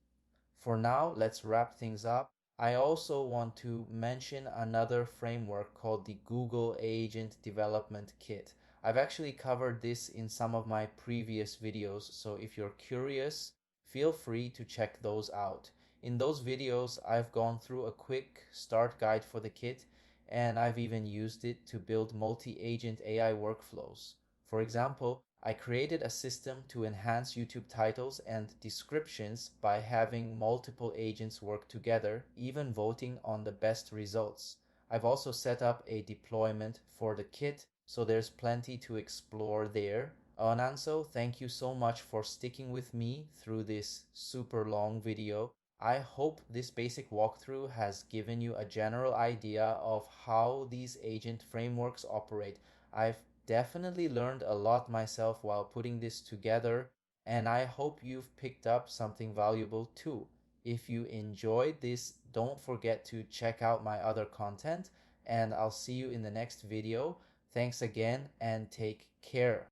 For now, let's wrap things up. I also want to mention another framework called the Google Agent Development Kit. I've actually covered this in some of my previous videos, so if you're curious, feel free to check those out. In those videos, I've gone through a quick start guide for the kit, and I've even used it to build multi-agent AI workflows. For example, I created a system to enhance YouTube titles and descriptions by having multiple agents work together, even voting on the best results. I've also set up a deployment for the kit, so there's plenty to explore there. Ananso, thank you so much for sticking with me through this super long video. I hope this basic walkthrough has given you a general idea of how these agent frameworks operate. I've definitely learned a lot myself while putting this together, and I hope you've picked up something valuable too. If you enjoyed this, don't forget to check out my other content, and I'll see you in the next video. Thanks again, and take care.